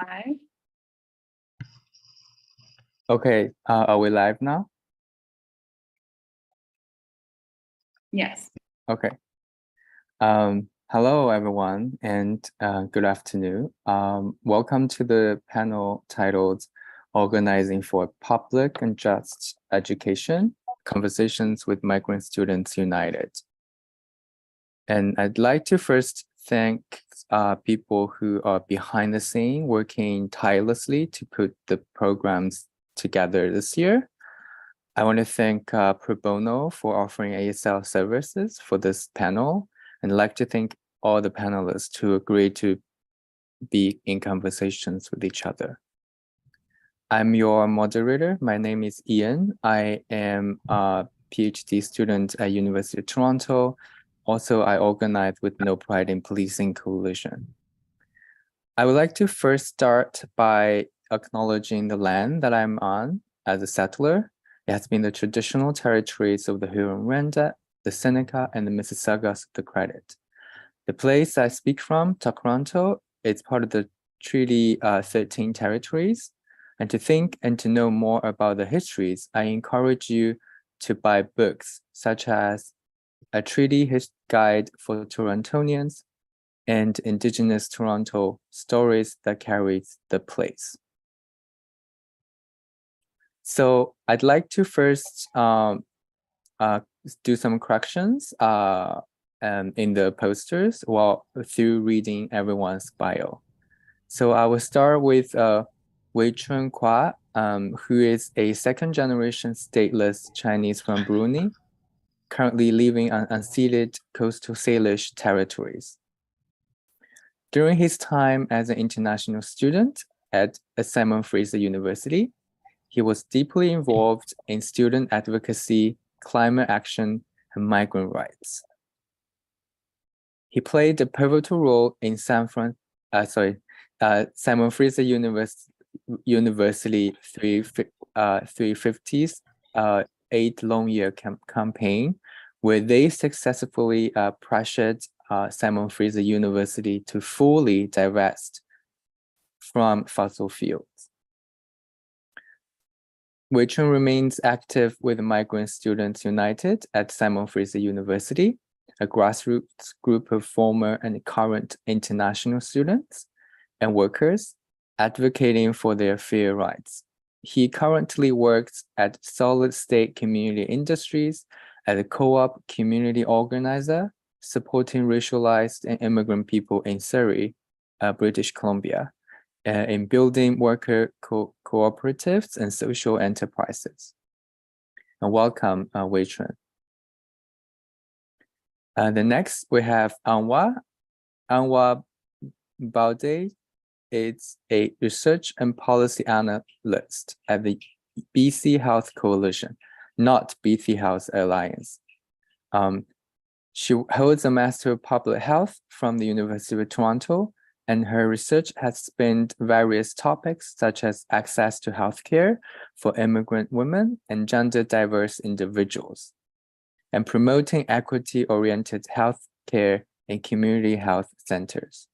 Hi. Okay, are we live now? Yes. Okay. Hello, everyone, and good afternoon. Welcome to the panel titled Organizing for Public and Just Education, Conversations with Migrant Students United. And I'd like to first thank people who are behind the scene working tirelessly to put the programs together this year. I want to thank Pro Bono for offering ASL services for this panel, and I'd like to thank all the panelists who agreed to be in conversations with each other. I'm your moderator. My name is Ian. I am a PhD student at University of Toronto. Also, I organize with No Pride in Policing Coalition. I would like to first start by acknowledging the land that I'm on as a settler. It has been the traditional territories of the Huron-Wendat, the Seneca, and the Mississaugas of the Credit. The place I speak from, Toronto, is part of the Treaty 13 territories. And to think and to know more about the histories, I encourage you to buy books such as A Treaty Guide for Torontonians and Indigenous Toronto Stories that Carries the Place. So I'd like to first do some corrections in the posters while through reading everyone's bio. So I will start with Chun, who is a second-generation stateless Chinese from Brunei, currently living on unceded coastal Salish territories. During his time as an international student at Simon Fraser University, he was deeply involved in student advocacy, climate action, and migrant rights. He played a pivotal role in Simon Fraser University 350's 8 long year campaign, where they successfully pressured Simon Fraser University to fully divest from fossil fuels. Wei Chun remains active with Migrant Students United at Simon Fraser University, a grassroots group of former and current international students and workers advocating for their fair rights. He currently works at Solid State Community Industries as a co-op community organizer, supporting racialized and immigrant people in Surrey, British Columbia, in building worker cooperatives and social enterprises. And welcome, Wei Chun. The next we have Anwaar. Anwaar Baobeid is a research and policy analyst at the BC Health Coalition, not BC Health Alliance. She holds a Master of Public Health from the University of Toronto, and her research has spanned various topics such as access to healthcare for immigrant women and gender diverse individuals, and promoting equity-oriented healthcare in community health centers.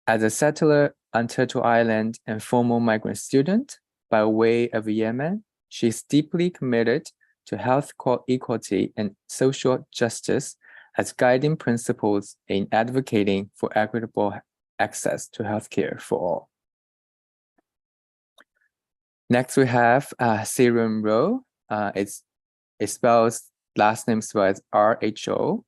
As a settler on Turtle Island and former migrant student by way of Yemen, she is deeply committed to health equality and social justice as guiding principles in advocating for equitable access to healthcare for all. Next, we have Sarom. Last name spells RHO.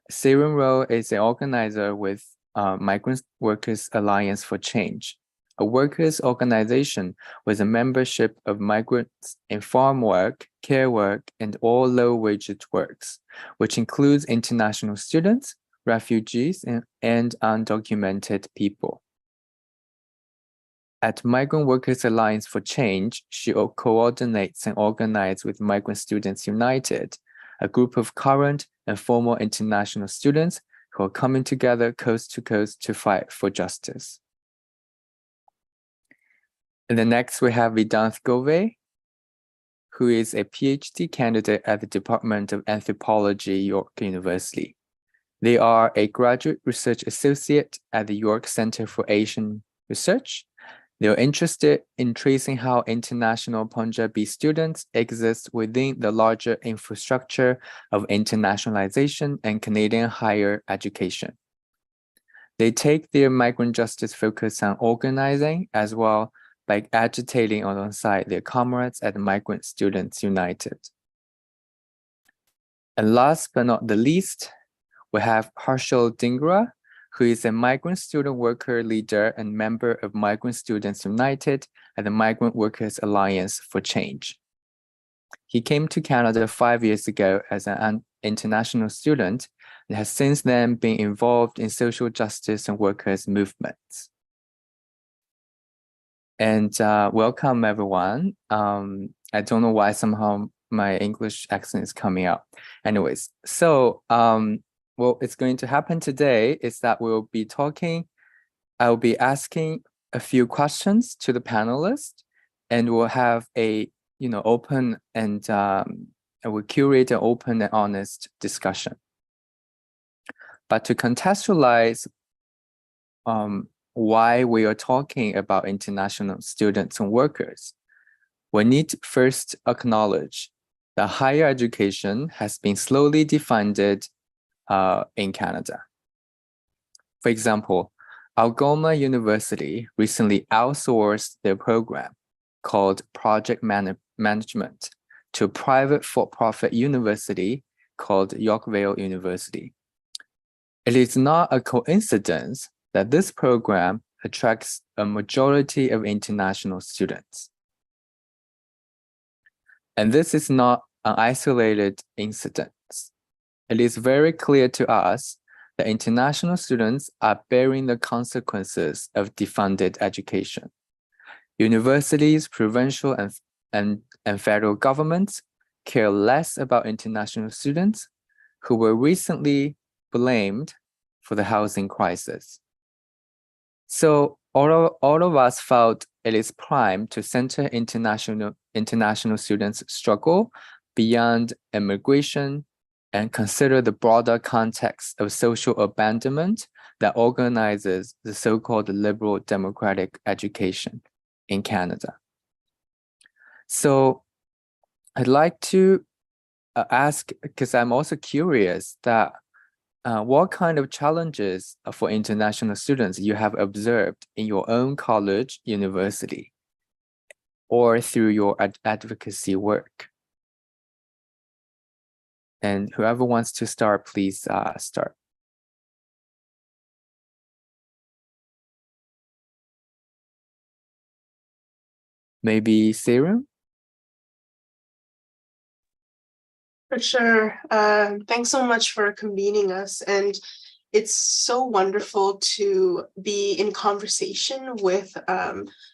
Sarom is an organizer with Migrant Workers Alliance for Change, a workers' organization with a membership of migrants in farm work, care work, and all low-waged works, which includes international students, refugees, and undocumented people. At Migrant Workers Alliance for Change, she coordinates and organizes with Migrant Students United, a group of current and former international students who are coming together coast to coast to fight for justice. And then next we have Vedanth Govi, who is a PhD candidate at the Department of Anthropology, York University. They are a graduate research associate at the York Center for Asian research. They're interested in tracing how international Punjabi students exist within the larger infrastructure of internationalization and Canadian higher education. They take their migrant justice focus on organizing as well by agitating alongside their comrades at Migrant Students United. And last but not the least, we have Harshill Dhingra, who is a migrant student worker leader and member of Migrant Students United and the Migrant Workers Alliance for Change. He came to Canada 5 years ago as an international student and has since then been involved in social justice and workers' movements. And welcome, everyone. I don't know why somehow my English accent is coming out. Anyways, so what is going to happen today is that we'll be talking, I'll be asking a few questions to the panelists, and we'll have a open and we'll curate an open and honest discussion. But to contextualize why we are talking about international students and workers, we need to first acknowledge that higher education has been slowly defunded in Canada. For example, Algoma University recently outsourced their program called Project Management to a private for-profit university called Yorkville University. It is not a coincidence that this program attracts a majority of international students. And this is not an isolated incident. It is very clear to us that international students are bearing the consequences of defunded education. Universities, provincial and federal governments care less about international students who were recently blamed for the housing crisis. So all of us felt it is prime to center international students' struggle beyond immigration and consider the broader context of social abandonment that organizes the so-called liberal democratic education in Canada. So I'd like to ask, because I'm also curious, that what kind of challenges for international students you have observed in your own college, university, or through your advocacy work? And whoever wants to start, please start. Maybe Sarom? For sure. Thanks so much for convening us. And it's so wonderful to be in conversation with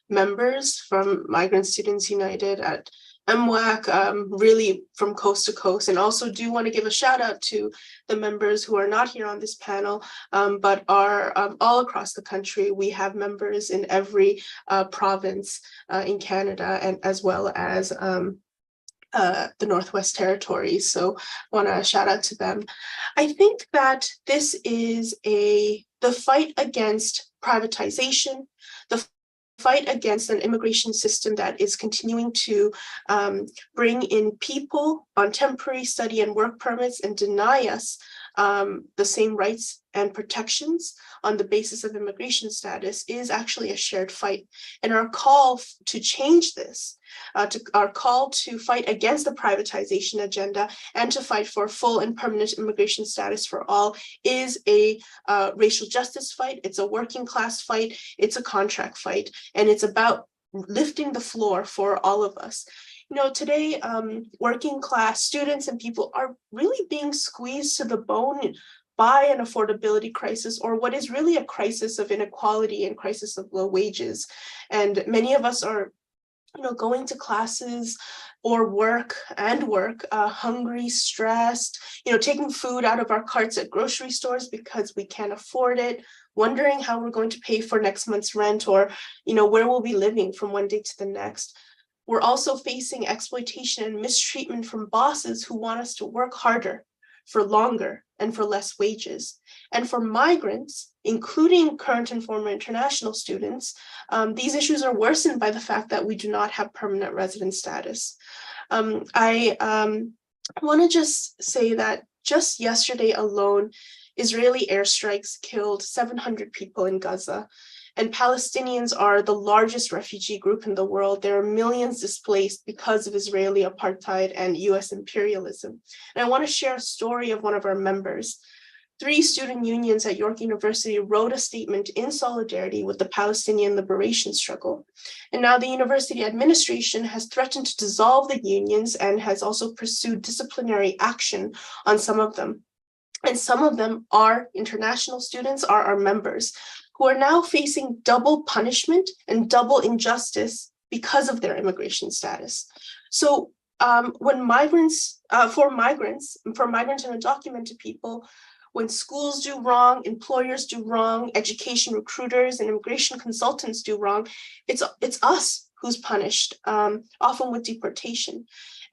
members from Migrant Students United at MWAC, really from coast to coast. And also do want to give a shout out to the members who are not here on this panel, but are all across the country. We have members in every province in Canada, and as well as the Northwest Territories. So I want to shout out to them. I think that this is the fight against privatization, the fight against an immigration system that is continuing to bring in people on temporary study and work permits and deny us the same rights and protections on the basis of immigration status is actually a shared fight. And our call to change this, our call to fight against the privatization agenda and to fight for full and permanent immigration status for all is a racial justice fight. It's a working class fight. It's a contract fight. And it's about lifting the floor for all of us. You know, today, working class students and people are really being squeezed to the bone by an affordability crisis, or what is really a crisis of inequality and crisis of low wages. And many of us are, going to classes or work hungry, stressed, taking food out of our carts at grocery stores because we can't afford it, wondering how we're going to pay for next month's rent, or, where we'll be living from one day to the next. We're also facing exploitation and mistreatment from bosses who want us to work harder, for longer, and for less wages. And for migrants including current and former international students, these issues are worsened by the fact that we do not have permanent resident status. I want to just say that just yesterday alone, Israeli airstrikes killed 700 people in Gaza, and Palestinians are the largest refugee group in the world. There are millions displaced because of Israeli apartheid and US imperialism. And I want to share a story of one of our members. 3 student unions at York University wrote a statement in solidarity with the Palestinian liberation struggle. And now the university administration has threatened to dissolve the unions and has also pursued disciplinary action on some of them. And some of them are international students, are our members, who are now facing double punishment and double injustice because of their immigration status. So when migrants and undocumented people, when schools do wrong, employers do wrong, education recruiters and immigration consultants do wrong, it's us who's punished, often with deportation.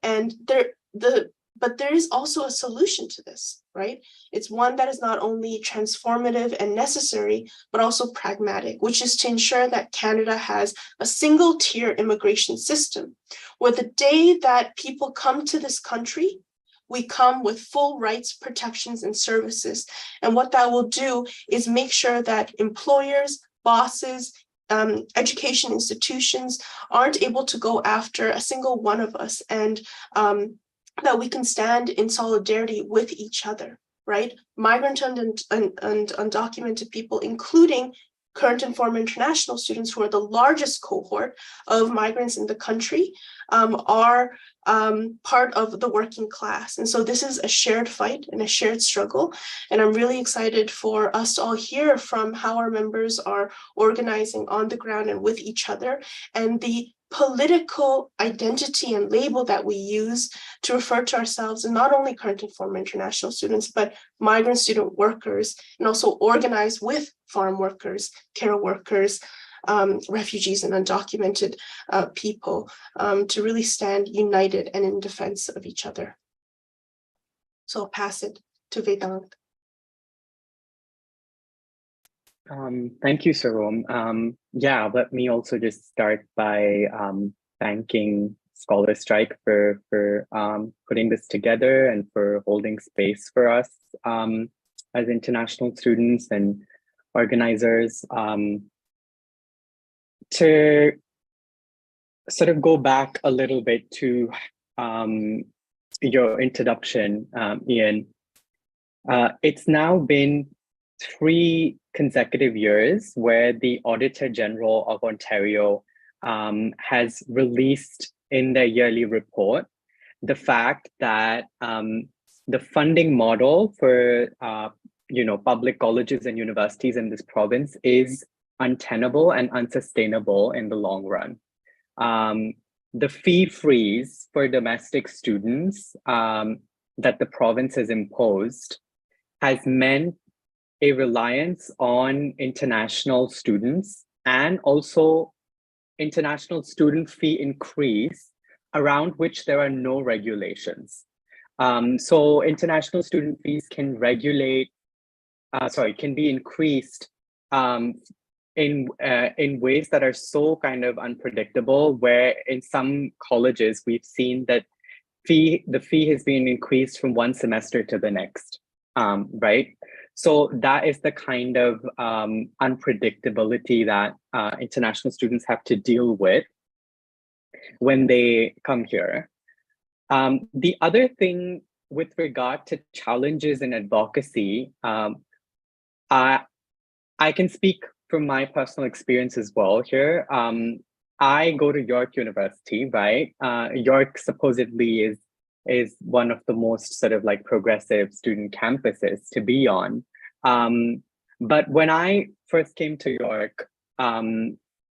And but there is also a solution to this, right? It's one that is not only transformative and necessary, but also pragmatic, which is to ensure that Canada has a single tier immigration system, where the day that people come to this country, we come with full rights, protections, and services. And what that will do is make sure that employers, bosses, education institutions aren't able to go after a single one of us, and that we can stand in solidarity with each other, right? Migrant and undocumented people, including current and former international students, who are the largest cohort of migrants in the country, are part of the working class. And so this is a shared fight and a shared struggle. And I'm really excited for us to all hear from how our members are organizing on the ground and with each other, and the political identity and label that we use to refer to ourselves, and not only current and former international students, but migrant student workers, and also organize with farm workers, care workers, refugees and undocumented people, to really stand united and in defense of each other. So I'll pass it to Vedanth. Thank you, Sarom. Yeah, let me also just start by thanking Scholar Strike for putting this together and for holding space for us as international students and organizers. To sort of go back a little bit to your introduction, Ian, it's now been 3 consecutive years where the Auditor General of Ontario has released in their yearly report the fact that the funding model for public colleges and universities in this province is untenable and unsustainable in the long run. The fee freeze for domestic students that the province has imposed has meant a reliance on international students, and also international student fee increase around which there are no regulations. So international student fees can be increased in ways that are so kind of unpredictable, where in some colleges we've seen that the fee has been increased from one semester to the next, right? So that is the kind of unpredictability that international students have to deal with when they come here. The other thing with regard to challenges in advocacy, I can speak from my personal experience as well here. I go to York University, right? York supposedly is one of the most sort of like progressive student campuses to be on. But when I first came to York,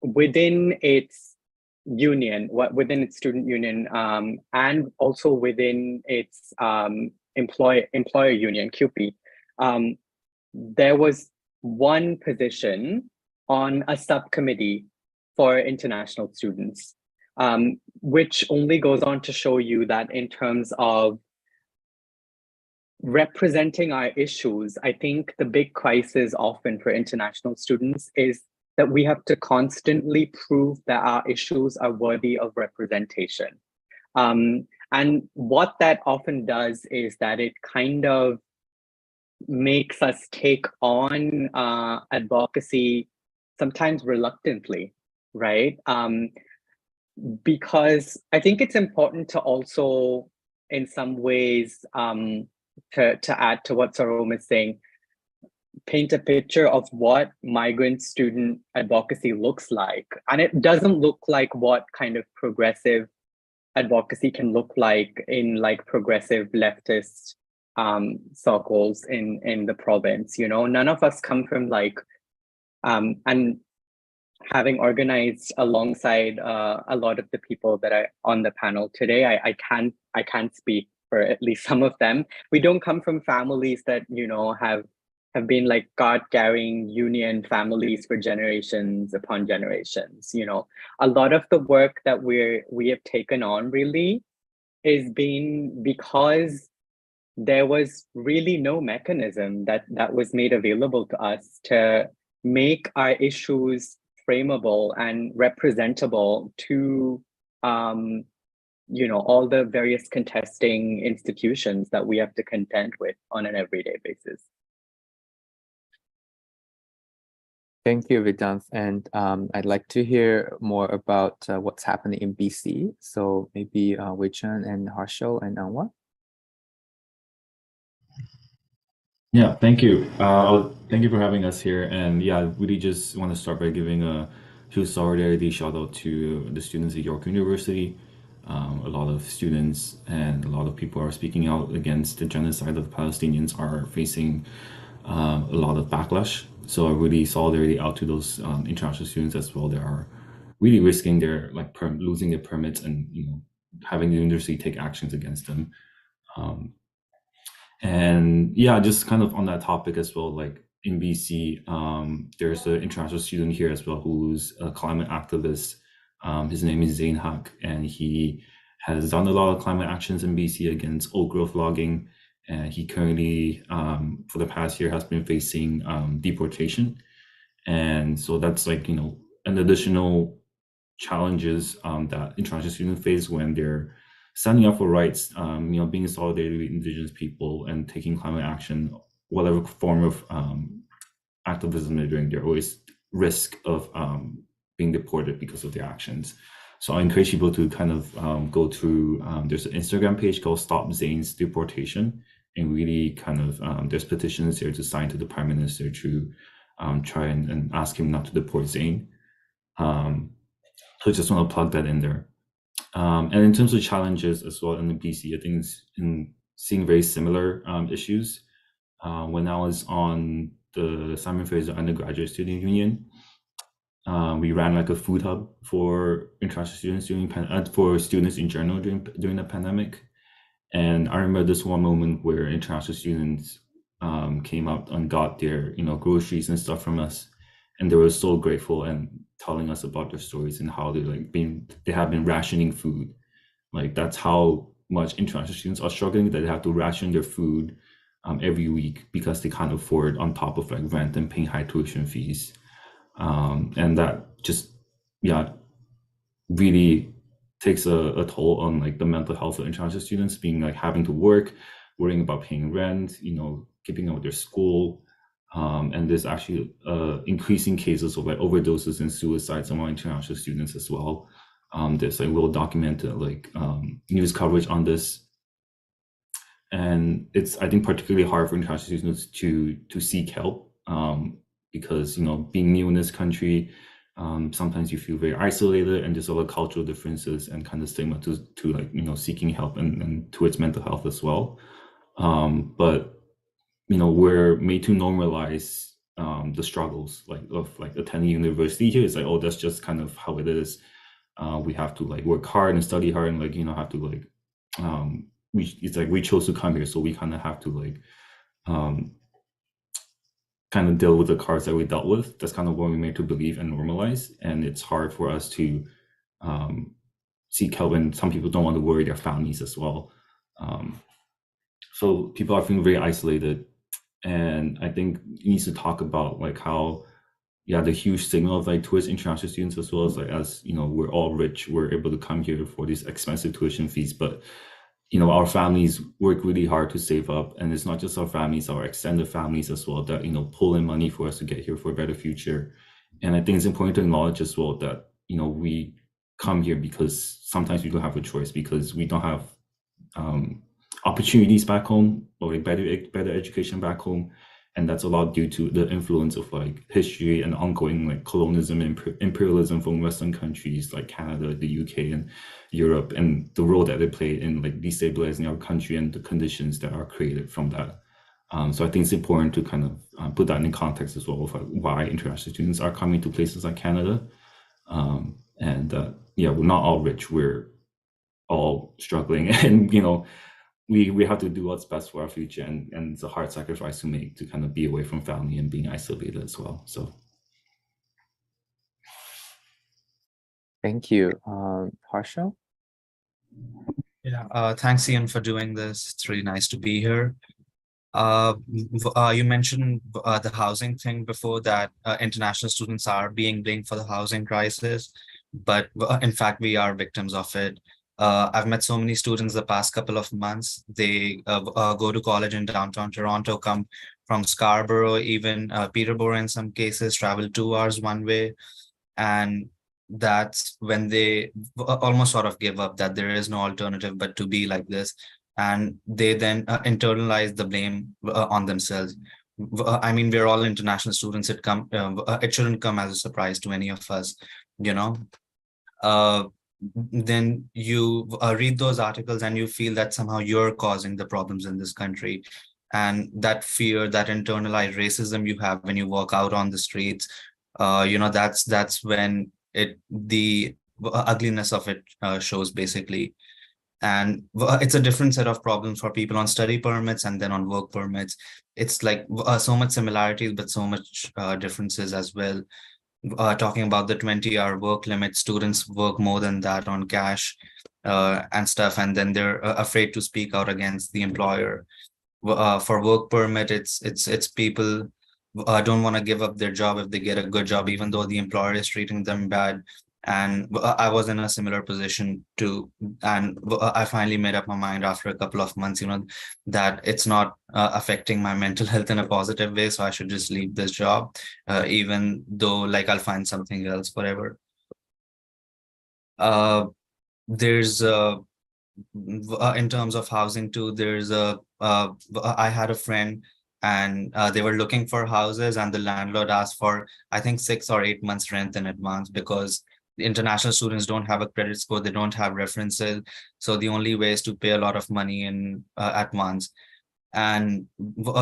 within its union, within its student union, and also within its employer union, CUPE, there was one position on a subcommittee for international students, which only goes on to show you that in terms of representing our issues, I think the big crisis often for international students is that we have to constantly prove that our issues are worthy of representation. And what that often does is that it kind of makes us take on advocacy sometimes reluctantly, right? Because I think it's important to also, in some ways, to add to what Sarom is saying, paint a picture of what migrant student advocacy looks like. And it doesn't look like what kind of progressive advocacy can look like in like progressive leftist circles in the province. You know, none of us come from like, and having organized alongside a lot of the people that are on the panel today, I can't speak for at least some of them. We don't come from families that, you know, have been like card-carrying union families for generations upon generations. You know, a lot of the work that we have taken on really is being because there was really no mechanism that was made available to us to make our issues frameable and representable to you know, all the various contesting institutions that we have to contend with on an everyday basis. Thank you, Vedanth. And I'd like to hear more about what's happening in BC. So maybe Chun and Harshill and Anwaar. Yeah, thank you. Thank you for having us here. And yeah, really just want to start by giving a huge solidarity shout out to the students at York University. A lot of students and a lot of people are speaking out against the genocide of the Palestinians are facing a lot of backlash. So I really solidarity out to those international students as well that are really risking their losing their permits and, you know, having the university take actions against them. And yeah, just kind of on that topic as well, like in BC, there's an international student here as well who's a climate activist. His name is Zain Haq, and he has done a lot of climate actions in BC against old growth logging. And he currently, for the past year, has been facing deportation. And so that's like, you know, an additional challenges that international students face when they're standing up for rights, you know, being in solidarity with Indigenous people and taking climate action, whatever form of activism they're doing, they're always risk of being deported because of their actions. So I encourage people to kind of go through, there's an Instagram page called Stop Zain's Deportation, and really kind of, there's petitions there to sign to the Prime Minister to try and ask him not to deport Zain. So I just want to plug that in there. And in terms of challenges as well in the BC, I think it's in seeing very similar issues. When I was on the Simon Fraser Undergraduate Student Union, we ran like a food hub for international students for students in general during the pandemic. And I remember this one moment where international students came out and got their, you know, groceries and stuff from us, and they were so grateful and telling us about their stories and how they have been rationing food. Like that's how much international students are struggling, that they have to ration their food every week because they can't afford on top of like rent and paying high tuition fees. And that just, yeah, really takes a toll on like the mental health of international students, being like having to work, worrying about paying rent, you know, keeping up with their school. And there's actually increasing cases of like overdoses and suicides among international students as well. There's like well documented like news coverage on this. And it's, I think, particularly hard for international students to seek help because, you know, being new in this country, sometimes you feel very isolated, and there's a lot of cultural differences and kind of stigma to like, you know, seeking help and towards mental health as well. But you know, we're made to normalize the struggles of attending university here. It's like, oh, that's just kind of how it is. We have to like work hard and study hard and like, you know, have to like it's like we chose to come here, so we kind of have to like kind of deal with the cards that we dealt with. That's kind of what we made to believe and normalize. And it's hard for us to seek help, and some people don't want to worry their families as well. so people are feeling very isolated. And I think it needs to talk about like how, yeah, the huge stigma of like towards international students, as well as like, as you know, we're all rich, we're able to come here for these expensive tuition fees, but you know, our families work really hard to save up, and it's not just our families, our extended families as well, that, you know, pull in money for us to get here for a better future. And I think it's important to acknowledge as well that, you know, we come here because sometimes we don't have a choice, because we don't have opportunities back home, or like better education back home. And that's a lot due to the influence of like history and ongoing like colonialism and imperialism from Western countries like Canada, the UK, and Europe, and the role that they play in like destabilizing our country and the conditions that are created from that. So I think it's important to kind of put that in context as well of like why international students are coming to places like Canada. Yeah, we're not all rich, we're all struggling, and you know, we have to do what's best for our future, and it's a hard sacrifice to make, to kind of be away from family and being isolated as well. So Thank you. Harshill? Yeah, thanks, Ian, for doing this. It's really nice to be here. You mentioned the housing thing before, that international students are being blamed for the housing crisis, but in fact, we are victims of it. I've met so many students the past couple of months. They go to college in downtown Toronto, come from Scarborough, even Peterborough in some cases, travel 2 hours one way. And that's when they almost sort of give up, that there is no alternative but to be like this. And they then internalize the blame on themselves. I mean, we're all international students. It shouldn't come as a surprise to any of us, you know. Then you read those articles and you feel that somehow you're causing the problems in this country. And that fear, that internalized racism you have when you walk out on the streets, you know, that's when the ugliness of it shows, basically. And it's a different set of problems for people on study permits and then on work permits. It's like so much similarities, but so much differences as well. Talking about the 20-hour work limit, students work more than that on cash and stuff, and then they're afraid to speak out against the employer. For work permit, it's people don't want to give up their job if they get a good job, even though the employer is treating them bad. And I was in a similar position too. And I finally made up my mind after a couple of months, you know, that it's not affecting my mental health in a positive way. So I should just leave this job, even though like I'll find something else forever. There's in terms of housing too, I had a friend, and they were looking for houses, and the landlord asked for, I think, 6 or 8 months rent in advance, because the international students don't have a credit score, they don't have references. So the only way is to pay a lot of money in at once. And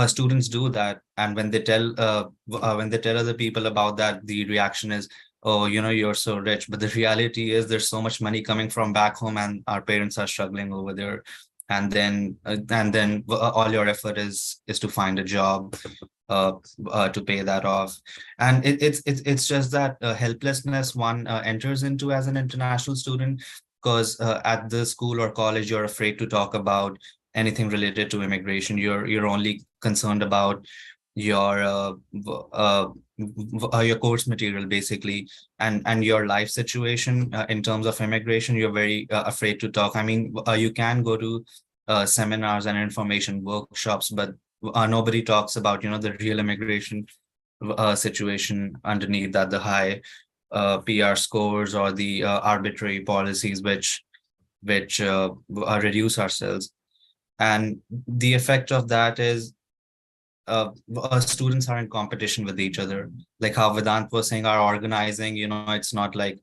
students do that. And when they tell other people about that, the reaction is, oh, you know, you're so rich. But the reality is there's so much money coming from back home, and our parents are struggling over there. And then all your effort is to find a job to pay that off. And it's just that helplessness one enters into as an international student, because at the school or college, you're afraid to talk about anything related to immigration. You're only concerned about your course material, basically, and your life situation. In terms of immigration, you're very afraid to talk. I mean, you can go to seminars and information workshops, but nobody talks about, you know, the real immigration situation underneath that, the high PR scores or the arbitrary policies which reduce ourselves. And the effect of that is students are in competition with each other. Like how Vedanth was saying, our organizing, you know, it's not like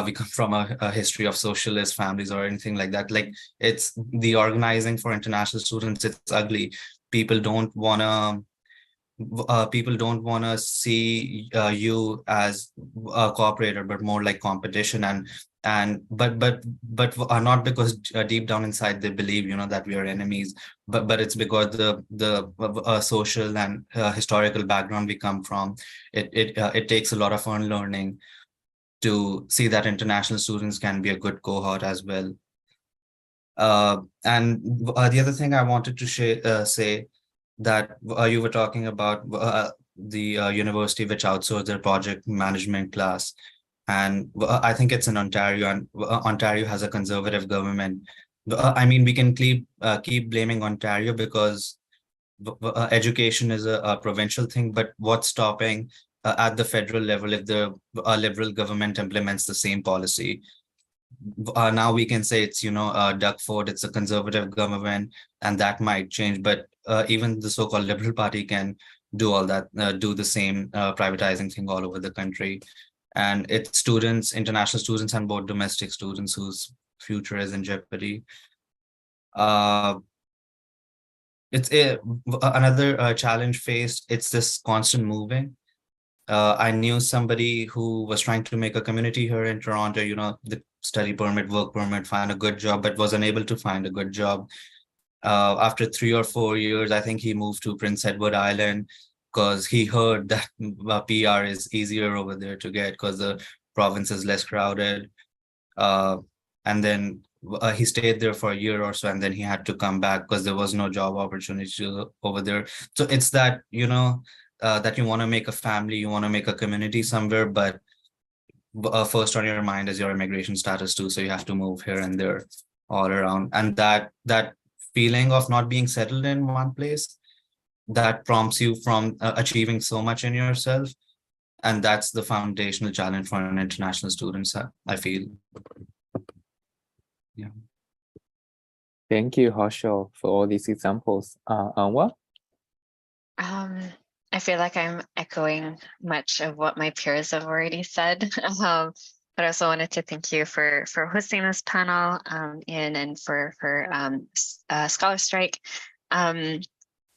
we come from a history of socialist families or anything like that. Like, it's the organizing for international students, it's ugly. People don't want to see you as a cooperator, but more like competition. But not because deep down inside they believe, you know, that we are enemies, but it's because the social and historical background we come from, it takes a lot of unlearning to see that international students can be a good cohort as well. And the other thing I wanted to say that you were talking about the university which outsourced their project management class. And I think it's in Ontario, and Ontario has a conservative government. I mean, we can keep blaming Ontario because education is a provincial thing, but what's stopping at the federal level if the Liberal government implements the same policy? Now we can say it's, Doug Ford, it's a conservative government, and that might change, but even the so-called Liberal Party can do all that, do the same privatizing thing all over the country. And it's students, international students, and both domestic students whose future is in jeopardy. It's another challenge faced. It's this constant moving. I knew somebody who was trying to make a community here in Toronto, the study permit, work permit, find a good job, but was unable to find a good job. After 3 or 4 years, I think he moved to Prince Edward Island because he heard that PR is easier over there to get because the province is less crowded. And then he stayed there for a year or so, and then he had to come back because there was no job opportunity over there. So it's that, that you want to make a family, you want to make a community somewhere, but first on your mind is your immigration status too. So you have to move here and there all around. And that feeling of not being settled in one place, that prompts you from achieving so much in yourself. And that's the foundational challenge for an international student, I feel. Yeah. Thank you, Harshill, for all these examples. Anwaar? I feel like I'm echoing much of what my peers have already said. But I also wanted to thank you for hosting this panel, Ian, and for Scholar Strike.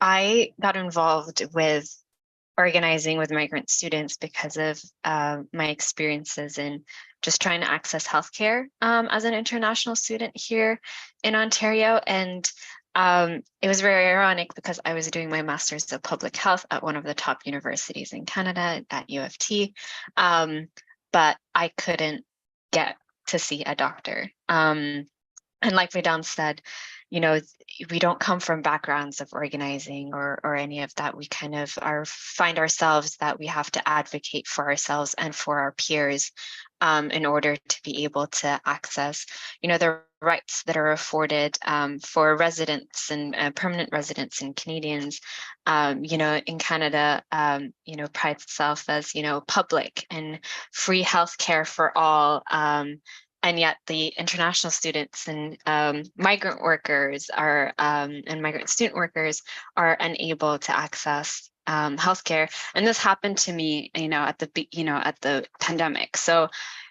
I got involved with organizing with migrant students because of my experiences in just trying to access healthcare as an international student here in Ontario. And it was very ironic because I was doing my master's of public health at one of the top universities in Canada at U of T, but I couldn't get to see a doctor. And like Vedanth said, we don't come from backgrounds of organizing or any of that. We kind of find ourselves that we have to advocate for ourselves and for our peers in order to be able to access, the rights that are afforded for residents and permanent residents and Canadians. In Canada, prides itself as, public and free healthcare for all. And yet the international students and migrant workers and migrant student workers are unable to access healthcare. And this happened to me, at the pandemic. So,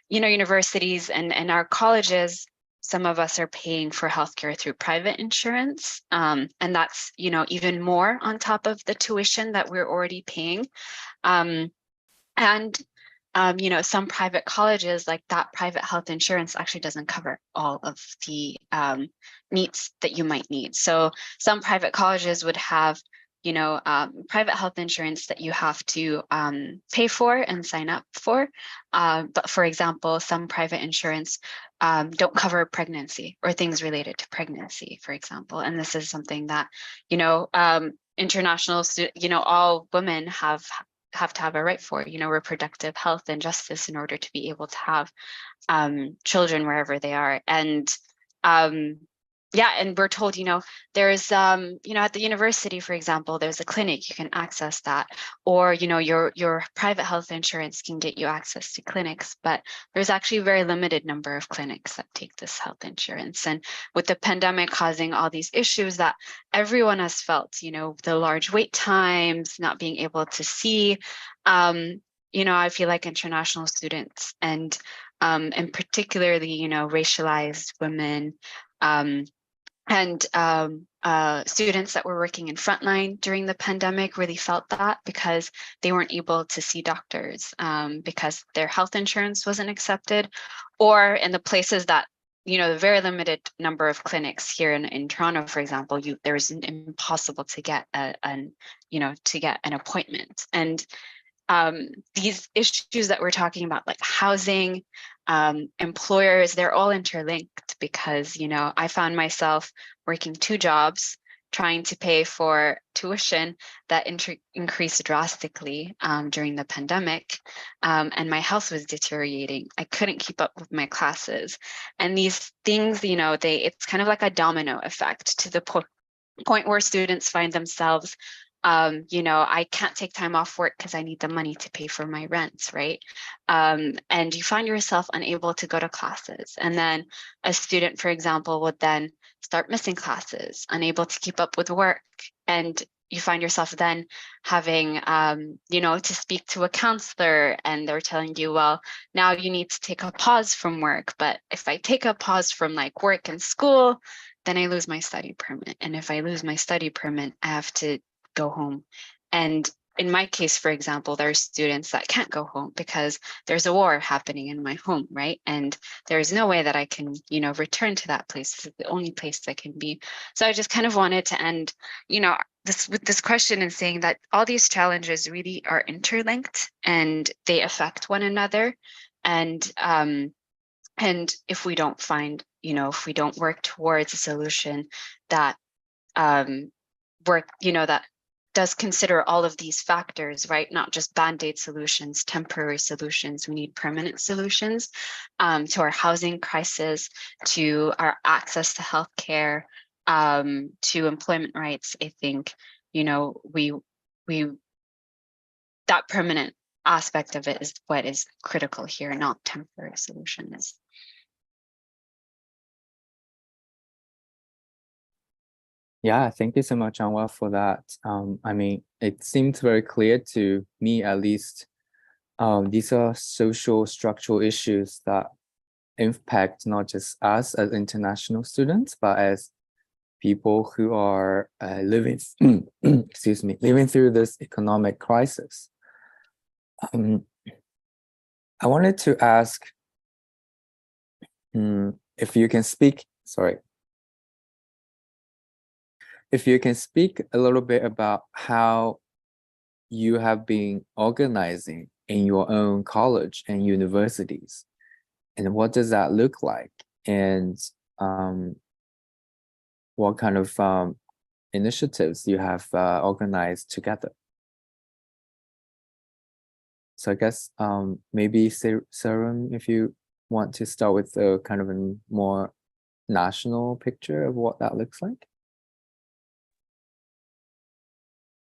universities and our colleges, some of us are paying for healthcare through private insurance. And that's, even more on top of the tuition that we're already paying. Some private colleges, like that private health insurance actually doesn't cover all of the needs that you might need. So some private colleges would have, private health insurance that you have to pay for and sign up for. But for example, some private insurance don't cover pregnancy or things related to pregnancy, for example. And this is something that, all women have to have a right for, reproductive health and justice in order to be able to have children wherever they are. And and we're told, there's, at the university, for example, there's a clinic, you can access that, or, your private health insurance can get you access to clinics, but there's actually a very limited number of clinics that take this health insurance. And with the pandemic causing all these issues that everyone has felt, the large wait times, not being able to see, I feel like international students and particularly, racialized women, and students that were working in frontline during the pandemic really felt that because they weren't able to see doctors because their health insurance wasn't accepted, or in the places that, the very limited number of clinics here in Toronto, for example, there's impossible to get an appointment. And these issues that we're talking about, like housing, employers, they're all interlinked because, you know, I found myself working 2 jobs, trying to pay for tuition that increased drastically during the pandemic, and my health was deteriorating. I couldn't keep up with my classes, and these things, you know, it's kind of like a domino effect to the point where students find themselves, you know, I can't take time off work because I need the money to pay for my rent, right? And you find yourself unable to go to classes. And then a student, for example, would then start missing classes, unable to keep up with work. And you find yourself then having, you know, to speak to a counselor, and they're telling you, well, now you need to take a pause from work. But if I take a pause from like work and school, then I lose my study permit. And if I lose my study permit, I have to go home. And in my case, for example, there are students that can't go home because there's a war happening in my home, right? And there's no way that I can, you know, return to that place. This is the only place I can be. So I just kind of wanted to end, you know, with this question and saying that all these challenges really are interlinked and they affect one another. And if we don't find, you know, if we don't work towards a solution that that does consider all of these factors, right? Not just band-aid solutions, temporary solutions. We need permanent solutions to our housing crisis, to our access to healthcare, to employment rights. I think, you know, that permanent aspect of it is what is critical here, not temporary solutions. Yeah, thank you so much, Anwaar, for that. I mean, it seems very clear to me, at least, these are social structural issues that impact not just us as international students, but as people who are living through this economic crisis. I wanted to ask if you can speak, if you can speak a little bit about how you have been organizing in your own college and universities, and what does that look like, and what kind of initiatives you have organized together. So I guess maybe Sarom, if you want to start with a kind of a more national picture of what that looks like.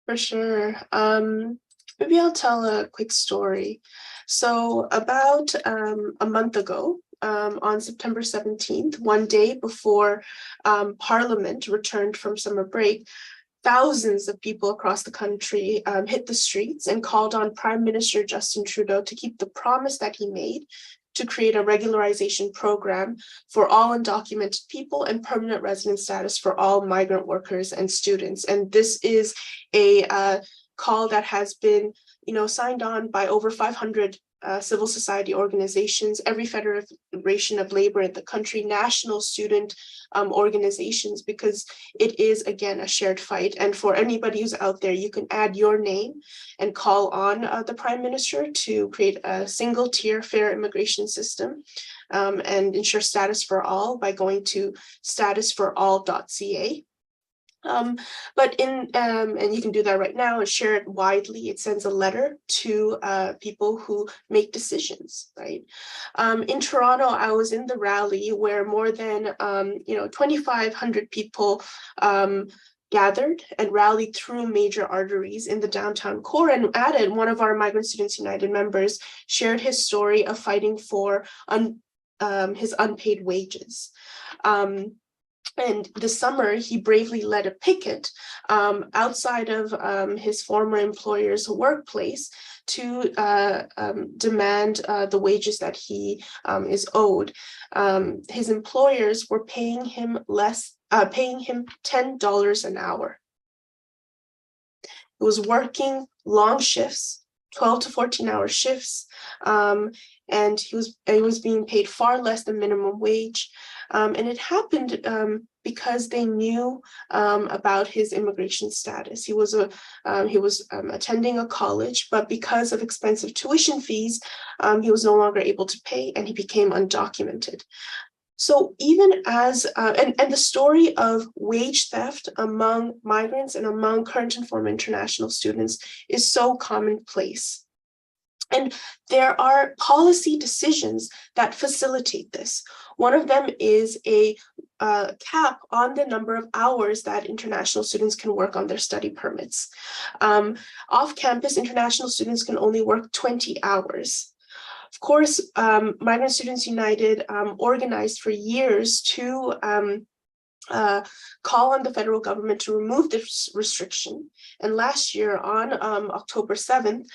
For sure. Maybe I'll tell a quick story. So about a month ago, on September 17th, one day before Parliament returned from summer break, thousands of people across the country hit the streets and called on Prime Minister Justin Trudeau to keep the promise that he made to create a regularization program for all undocumented people and permanent resident status for all migrant workers and students. And this is a call that has been, you know, signed on by over 500 civil society organizations, every federation of labor in the country, national student organizations, because it is, again, a shared fight. And for anybody who's out there, you can add your name and call on the Prime Minister to create a single tier fair immigration system and ensure status for all by going to statusforall.ca. But and you can do that right now and share it widely. It sends a letter to people who make decisions, right? In Toronto, I was in the rally where more than 2,500 people gathered and rallied through major arteries in the downtown core, and added one of our Migrant Students United members shared his story of fighting for his unpaid wages. And this summer, he bravely led a picket outside of his former employer's workplace to demand the wages that he is owed. His employers were paying him $10 an hour. He was working long shifts, 12 to 14-hour shifts, and he was being paid far less than minimum wage. And it happened because they knew about his immigration status. He was attending a college, but because of expensive tuition fees, he was no longer able to pay, and he became undocumented. So even as, and the story of wage theft among migrants and among current and former international students is so commonplace. And there are policy decisions that facilitate this. One of them is a cap on the number of hours that international students can work on their study permits. Off campus, international students can only work 20 hours. Of course, Migrant Students United organized for years to call on the federal government to remove this restriction. And last year on October 7th,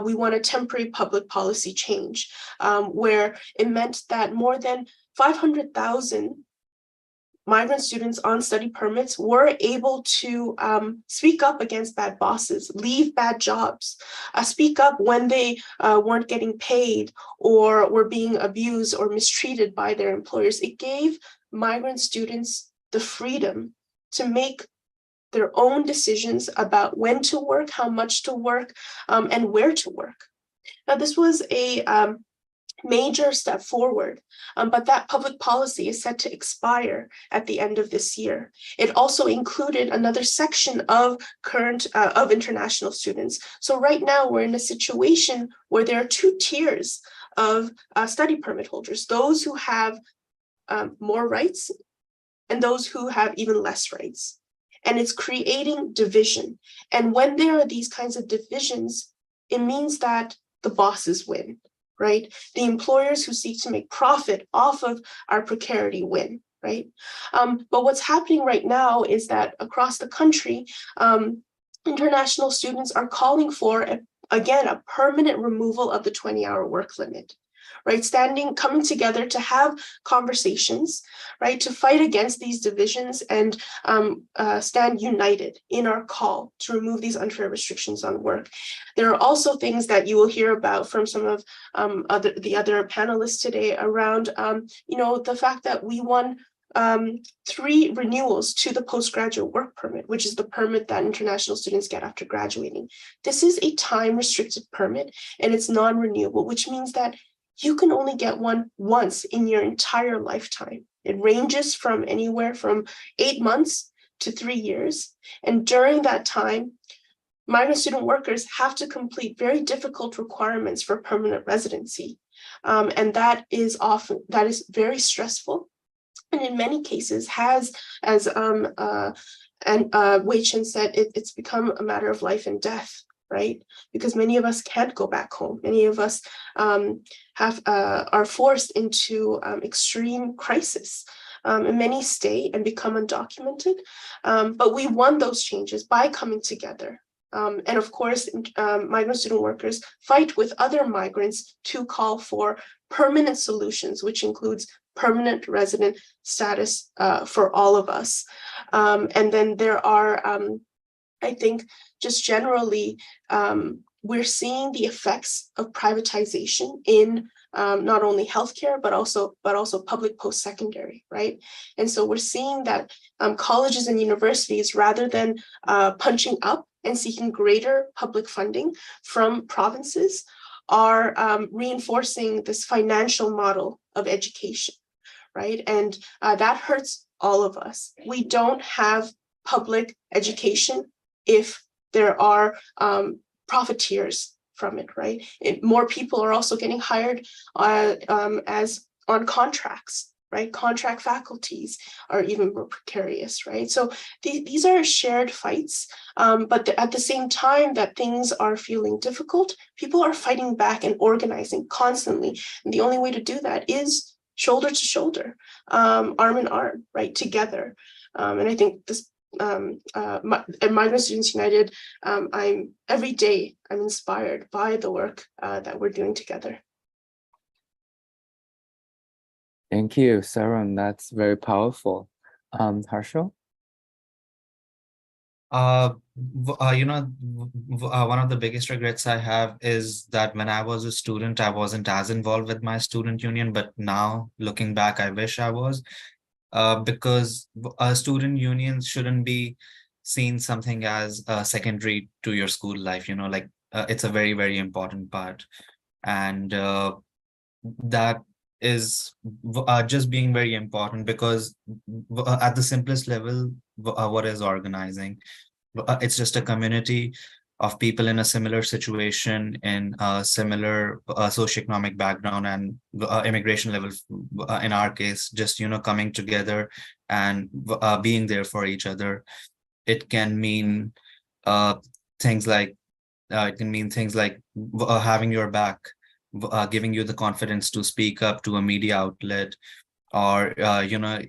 we won a temporary public policy change where it meant that more than 500,000 migrant students on study permits were able to speak up against bad bosses, leave bad jobs, speak up when they weren't getting paid or were being abused or mistreated by their employers. It gave migrant students the freedom to make their own decisions about when to work, how much to work, and where to work. Now, this was a major step forward, but that public policy is set to expire at the end of this year. It also included another section of of international students. So right now we're in a situation where there are two tiers of study permit holders, those who have more rights and those who have even less rights. And it's creating division. And when there are these kinds of divisions, it means that the bosses win, right? The employers who seek to make profit off of our precarity win, right? But what's happening right now is that across the country, international students are calling for, again, a permanent removal of the 20-hour work limit, right? Coming together to have conversations, right? To fight against these divisions and stand united in our call to remove these unfair restrictions on work. There are also things that you will hear about from some of the other panelists today around, the fact that we won 3 renewals to the postgraduate work permit, which is the permit that international students get after graduating. This is a time-restricted permit and it's non-renewable, which means that you can only get one once in your entire lifetime. It ranges from anywhere from 8 months to 3 years. And during that time, migrant student workers have to complete very difficult requirements for permanent residency. And that is very stressful. And in many cases has, as Wei Chun said, it's become a matter of life and death, right? Because many of us can't go back home. Many of us are forced into extreme crisis. And many stay and become undocumented. But we won those changes by coming together. And of course, migrant student workers fight with other migrants to call for permanent solutions, which includes permanent resident status for all of us. And then there are, I think, just generally, we're seeing the effects of privatization in not only healthcare, but also public post-secondary, right? And so we're seeing that colleges and universities, rather than punching up and seeking greater public funding from provinces, are reinforcing this financial model of education, right? And that hurts all of us. We don't have public education if there are profiteers from it, right? More people are also getting hired as on contracts, right? Contract faculties are even more precarious, right? So these are shared fights, but at the same time that things are feeling difficult, people are fighting back and organizing constantly. And the only way to do that is shoulder to shoulder, arm in arm, right, together. And I think this, at Migrant Students United, every day I'm inspired by the work that we're doing together. Thank you, Sarom. That's very powerful. Harshill? One of the biggest regrets I have is that when I was a student, I wasn't as involved with my student union, but now looking back, I wish I was, because student unions shouldn't be seen something as secondary to your school life, it's a very, very important part. And that is just being very important, because at the simplest level, what is organizing? It's just a community of people in a similar situation, in a similar socioeconomic background and immigration level, in our case, just, coming together and being there for each other. It can mean things like having your back, giving you the confidence to speak up to a media outlet, or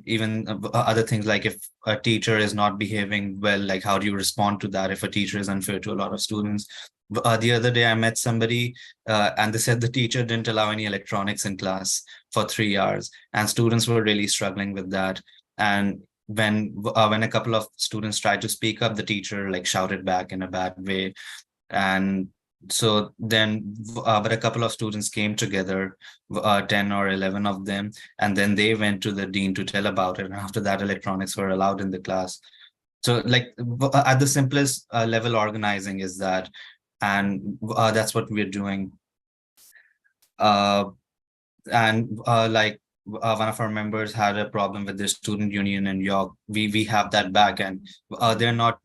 even other things like if a teacher is not behaving well, like how do you respond to that if a teacher is unfair to a lot of students. The other day I met somebody and they said the teacher didn't allow any electronics in class for 3 hours, and students were really struggling with that. And when a couple of students tried to speak up, the teacher like shouted back in a bad way. And so then but a couple of students came together, 10 or 11 of them, and then they went to the dean to tell about it, and after that electronics were allowed in the class. So like at the simplest level, organizing is that, and that's what we're doing. One of our members had a problem with their student union in York. We have that back, and they're not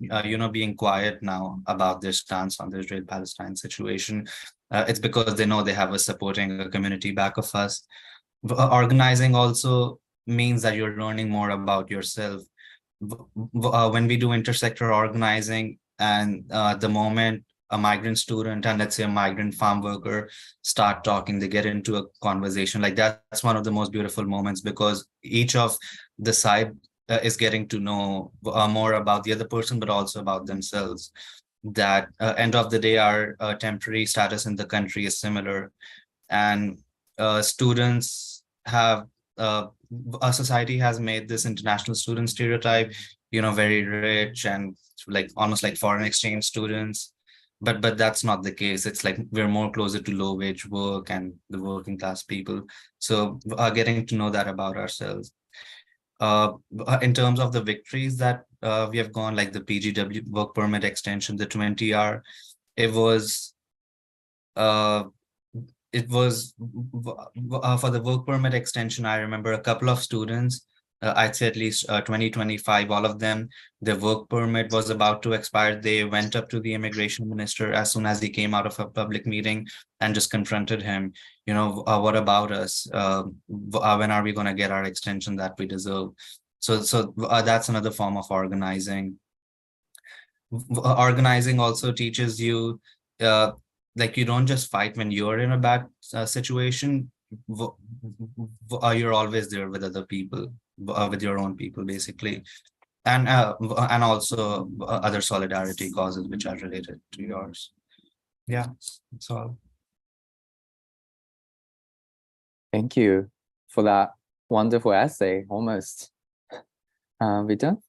being quiet now about their stance on the Israel-Palestine situation. It's because they know they have a supporting community back of us. Organizing also means that you're learning more about yourself. When we do intersector organizing, and the moment a migrant student and let's say a migrant farm worker start talking, they get into a conversation, like that's one of the most beautiful moments, because each of the side is getting to know more about the other person, but also about themselves. That end of the day, our temporary status in the country is similar, and students have our society has made this international student stereotype, very rich and like almost like foreign exchange students. But that's not the case. It's like we're more closer to low wage work and the working class people. So getting to know that about ourselves. In terms of the victories that we have gone, like the PGW work permit extension, the 20R, it was for the work permit extension. I remember a couple of students, I'd say at least 2025, all of them, their work permit was about to expire. They went up to the immigration minister as soon as he came out of a public meeting and just confronted him, what about us? When are we going to get our extension that we deserve? So that's another form of organizing. Organizing also teaches you, like you don't just fight when you're in a bad situation. You're always there with other people, with your own people, basically, and also other solidarity causes which are related to yours. Yeah, that's all. Thank you for that wonderful essay. Almost, Vedanth?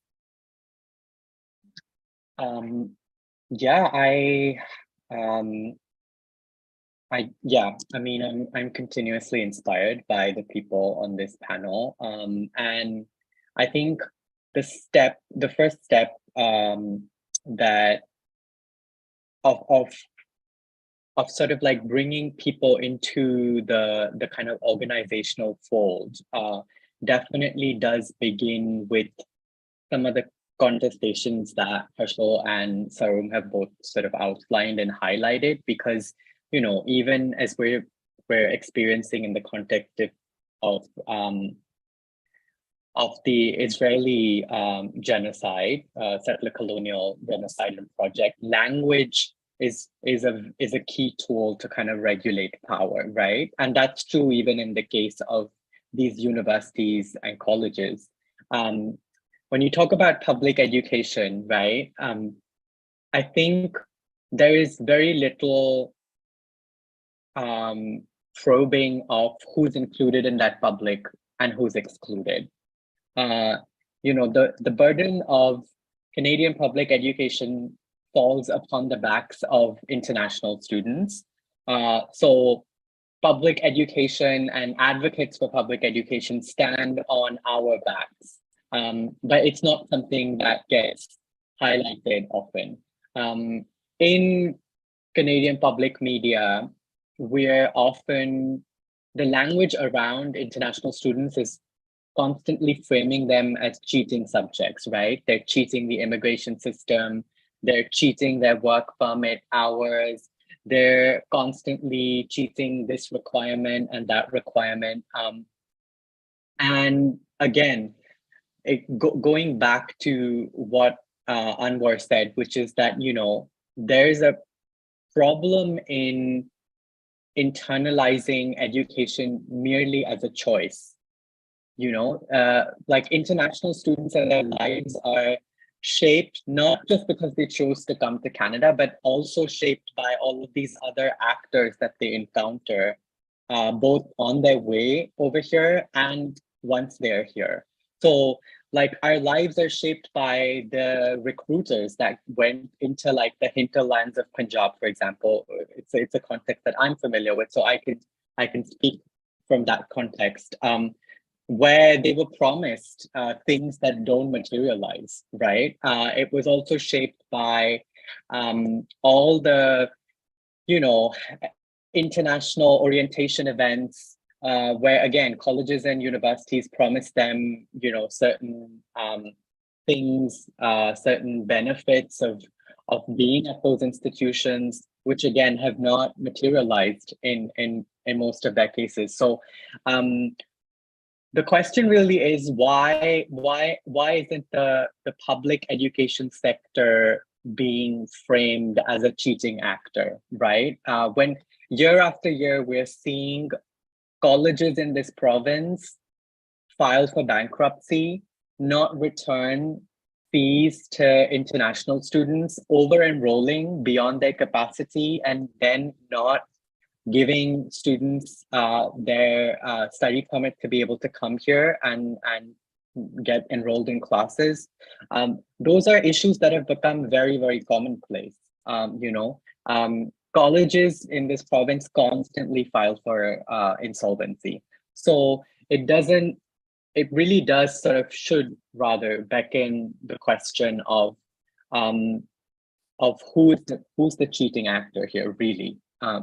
Yeah, I'm continuously inspired by the people on this panel. And I think the first step that of sort of like bringing people into the kind of organizational fold definitely does begin with some of the contestations that Harshill and Sarom have both sort of outlined and highlighted, because even as we're experiencing in the context of the Israeli genocide, settler colonial genocide project, language is a key tool to kind of regulate power, right? And that's true even in the case of these universities and colleges. When you talk about public education, right, I think there is very little probing of who's included in that public and who's excluded. The burden of Canadian public education falls upon the backs of international students. So public education and advocates for public education stand on our backs. But it's not something that gets highlighted often. In Canadian public media, we're often the language around international students is constantly framing them as cheating subjects, right? They're cheating the immigration system, they're cheating their work permit hours, they're constantly cheating this requirement and that requirement. And again, going back to what Anwar said, which is that, you know, there's a problem in internalizing education merely as a choice. You know, like international students and their lives are shaped not just because they chose to come to Canada, but also shaped by all of these other actors that they encounter, both on their way over here and once they're here. So like our lives are shaped by the recruiters that went into like the hinterlands of Punjab, for example. It's a context that I'm familiar with, so I can speak from that context. Where they were promised things that don't materialize, right? It was also shaped by all the, you know, international orientation events, where again, colleges and universities promise them, you know, certain things, certain benefits of being at those institutions, which again have not materialized in most of their cases. So the question really is why isn't the public education sector being framed as a cheating actor, right? When year after year we're seeing colleges in this province file for bankruptcy, not return fees to international students, over-enrolling beyond their capacity, and then not giving students their study permit to be able to come here and get enrolled in classes. Those are issues that have become very, very commonplace. You know, colleges in this province constantly file for insolvency. So it really does sort of should rather beckon the question of who's the cheating actor here, really.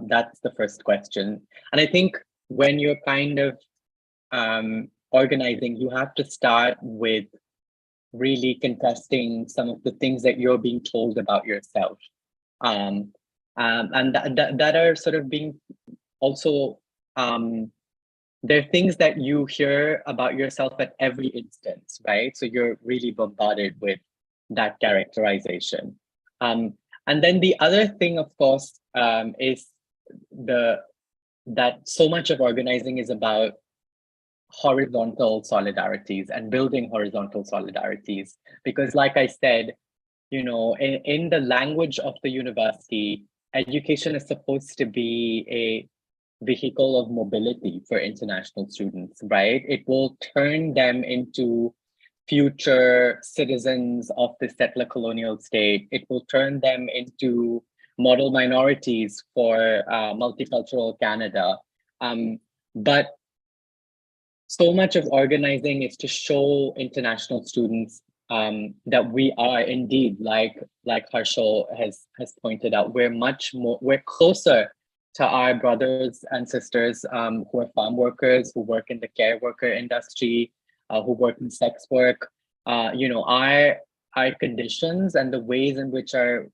That's the first question. And I think when you're kind of organizing, you have to start with really contesting some of the things that you're being told about yourself. And that are sort of being also, there are things that you hear about yourself at every instance, right? So you're really bombarded with that characterization. And then the other thing, of course, is that so much of organizing is about horizontal solidarities and building horizontal solidarities. Because like I said, you know, in the language of the university, education is supposed to be a vehicle of mobility for international students, right? It will turn them into future citizens of the settler colonial state. It will turn them into model minorities for multicultural Canada. But so much of organizing is to show international students that we are indeed, like Harshill has pointed out, we're closer to our brothers and sisters who are farm workers, who work in the care worker industry, who work in sex work. You know, our conditions and the ways in which our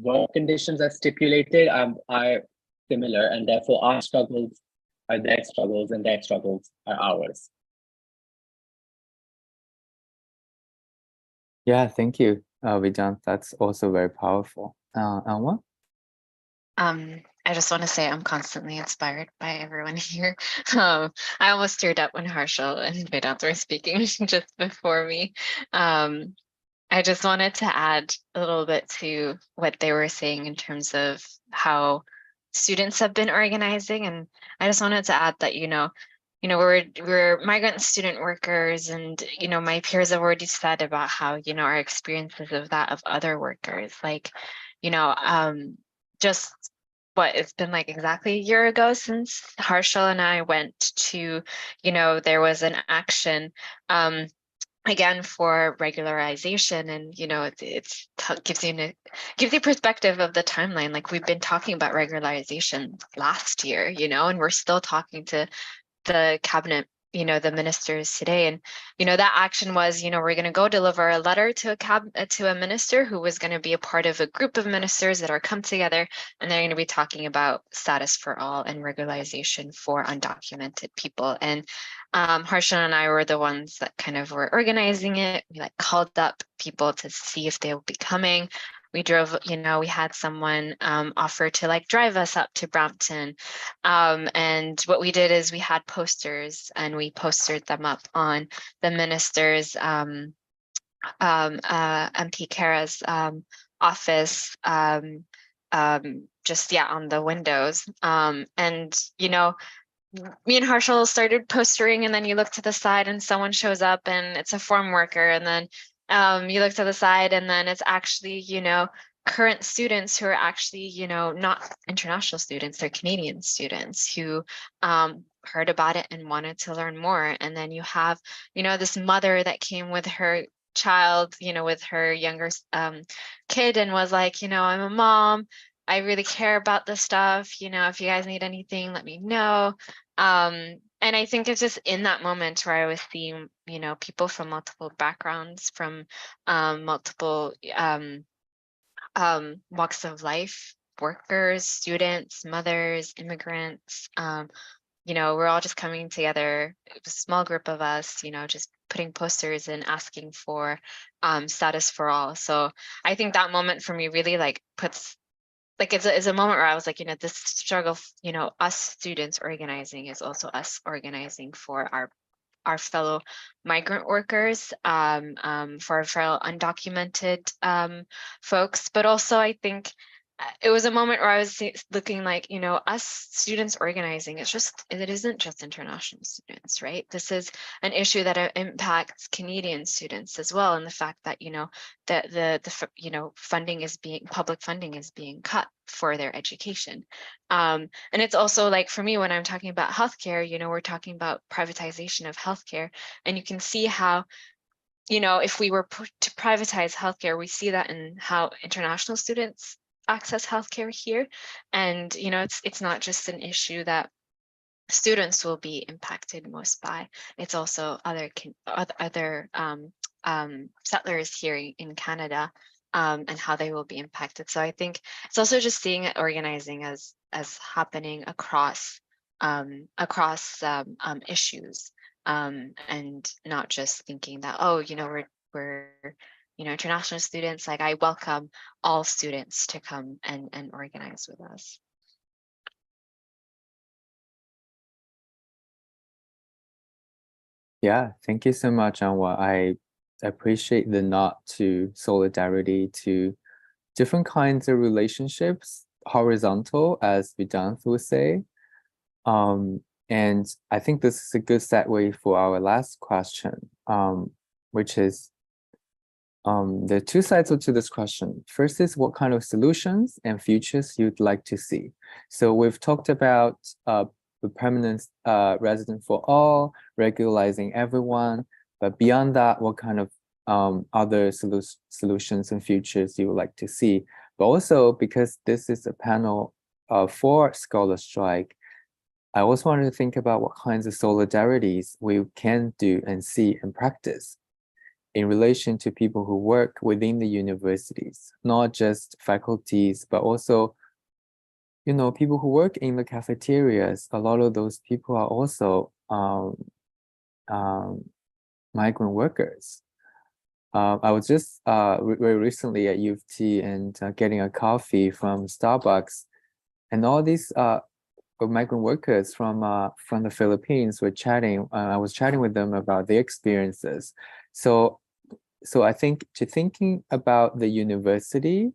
work conditions are stipulated are similar, and therefore our struggles are their struggles and their struggles are ours. Yeah, thank you, Vedanth. That's also very powerful. Anwaar? I just want to say I'm constantly inspired by everyone here. I almost teared up when Harshill and Vedanth were speaking just before me. I just wanted to add a little bit to what they were saying in terms of how students have been organizing, and I just wanted to add that we're migrant student workers, and my peers have already said about how our experiences of that of other workers, like just what it's been like exactly a year ago since Harshill and I went to, there was an action again, for regularization. And gives you perspective of the timeline. Like, we've been talking about regularization last year, and we're still talking to the cabinet, the ministers today. And that action was, we're going to go deliver a letter to a minister who was going to be a part of a group of ministers that are come together, and they're going to be talking about status for all and regularization for undocumented people. And Harshill and I were the ones that kind of were organizing it. We called up people to see if they would be coming. We drove, we had someone offer to drive us up to Brampton. And what we did is we had posters, and we posted them up on the minister's MP Kara's office, just on the windows. And me and Harshill started postering, and then you look to the side and someone shows up, and it's a farm worker. And then you look to the side, and then it's actually, current students who are actually, not international students, they're Canadian students who heard about it and wanted to learn more. And then you have, this mother that came with her child, with her younger kid, and was like, I'm a mom. I really care about this stuff. If you guys need anything, let me know. And I think it's just in that moment where I was seeing, people from multiple backgrounds, from multiple walks of life, workers, students, mothers, immigrants. We're all just coming together. It was a small group of us, just putting posters and asking for status for all. So I think that moment for me really puts, it's a moment where I was like, this struggle, us students organizing is also us organizing for our fellow migrant workers, for our fellow undocumented folks. But also, I think it was a moment where I was looking us students organizing, it isn't just international students, right? This is an issue that impacts Canadian students as well. And the fact that, public funding is being cut for their education. And it's also for me, when I'm talking about healthcare, we're talking about privatization of healthcare. And you can see how, if we were to privatize healthcare, we see that in how international students access healthcare here. And it's not just an issue that students will be impacted most by, it's also other settlers here in Canada, and how they will be impacted. So I think it's also just seeing it organizing as happening across issues, and not just thinking that, we're international students. I welcome all students to come and organize with us. Yeah, thank you so much, Anwaar. I appreciate the nod to solidarity, to different kinds of relationships, horizontal, as Vedanth would say. And I think this is a good segue for our last question, which is, there are two sides to this question. First is what kind of solutions and futures you'd like to see. So we've talked about the permanent resident for all, regularizing everyone, but beyond that, what kind of other solutions and futures you would like to see? But also, because this is a panel for scholar strike, I also wanted to think about what kinds of solidarities we can do and see and practice in relation to people who work within the universities, not just faculties, but also, people who work in the cafeterias. A lot of those people are also migrant workers. I was just very recently at U of T and getting a coffee from Starbucks, and all these migrant workers from the Philippines were chatting. I was chatting with them about their experiences. So I think thinking about the university,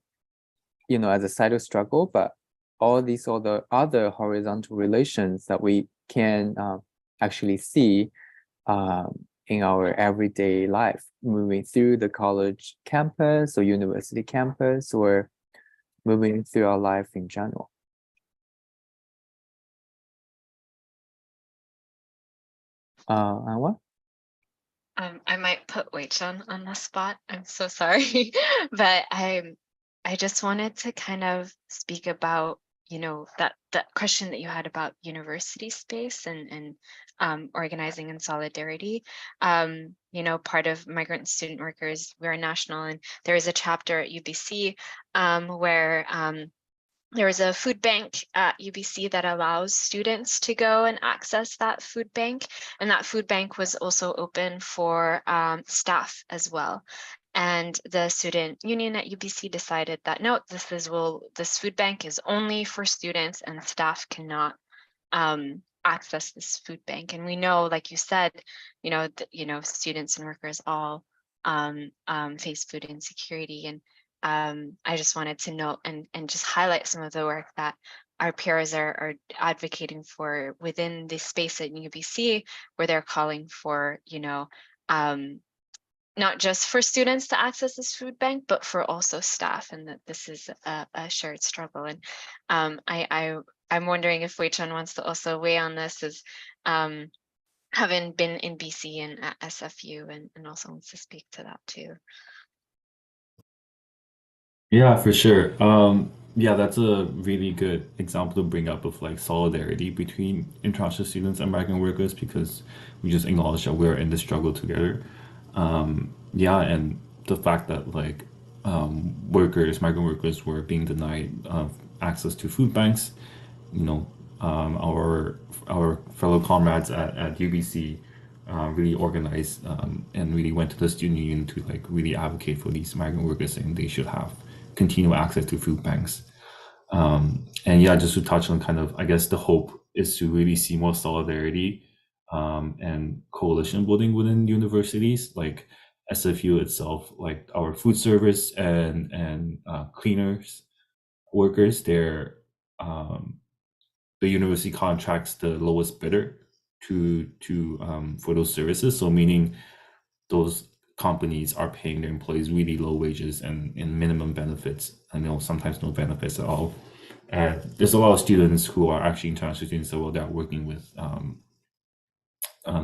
as a side of struggle, but all these other horizontal relations that we can actually see in our everyday life, moving through the college campus or university campus, or moving through our life in general. Anwaar? I might put Wei-Chun on the spot. I'm so sorry, but I just wanted to kind of speak about, you know, that question that you had about university space and organizing in solidarity. You know, part of Migrant Student Workers, we're national, and there is a chapter at UBC where there is a food bank at UBC that allows students to go and access that food bank. And that food bank was also open for staff as well. And the student union at UBC decided that no, this food bank is only for students and staff cannot access this food bank. And we know, like you said, you know, students and workers all face food insecurity. And I just wanted to note and just highlight some of the work that our peers are advocating for within the space at UBC, where they're calling for, you know, not just for students to access this food bank, but for also staff, and that this is a shared struggle. And I'm wondering if Wei-Chun wants to also weigh on this, as having been in BC and at SFU, and also wants to speak to that too. Yeah, for sure. Yeah, that's a really good example to bring up of like solidarity between international students and migrant workers, because we just acknowledge that we're in the struggle together. Yeah, and the fact that like migrant workers were being denied access to food banks, you know, our fellow comrades at UBC really organized and really went to the student union to like really advocate for these migrant workers, saying they should have continual access to food banks. And yeah, just to touch on kind of, I guess the hope is to really see more solidarity and coalition building within universities, like SFU itself, like our food service and cleaners workers, they're the university contracts the lowest bidder to for those services. So meaning those companies are paying their employees really low wages and minimum benefits, and sometimes no benefits at all. And there's a lot of students who are actually international students that are working with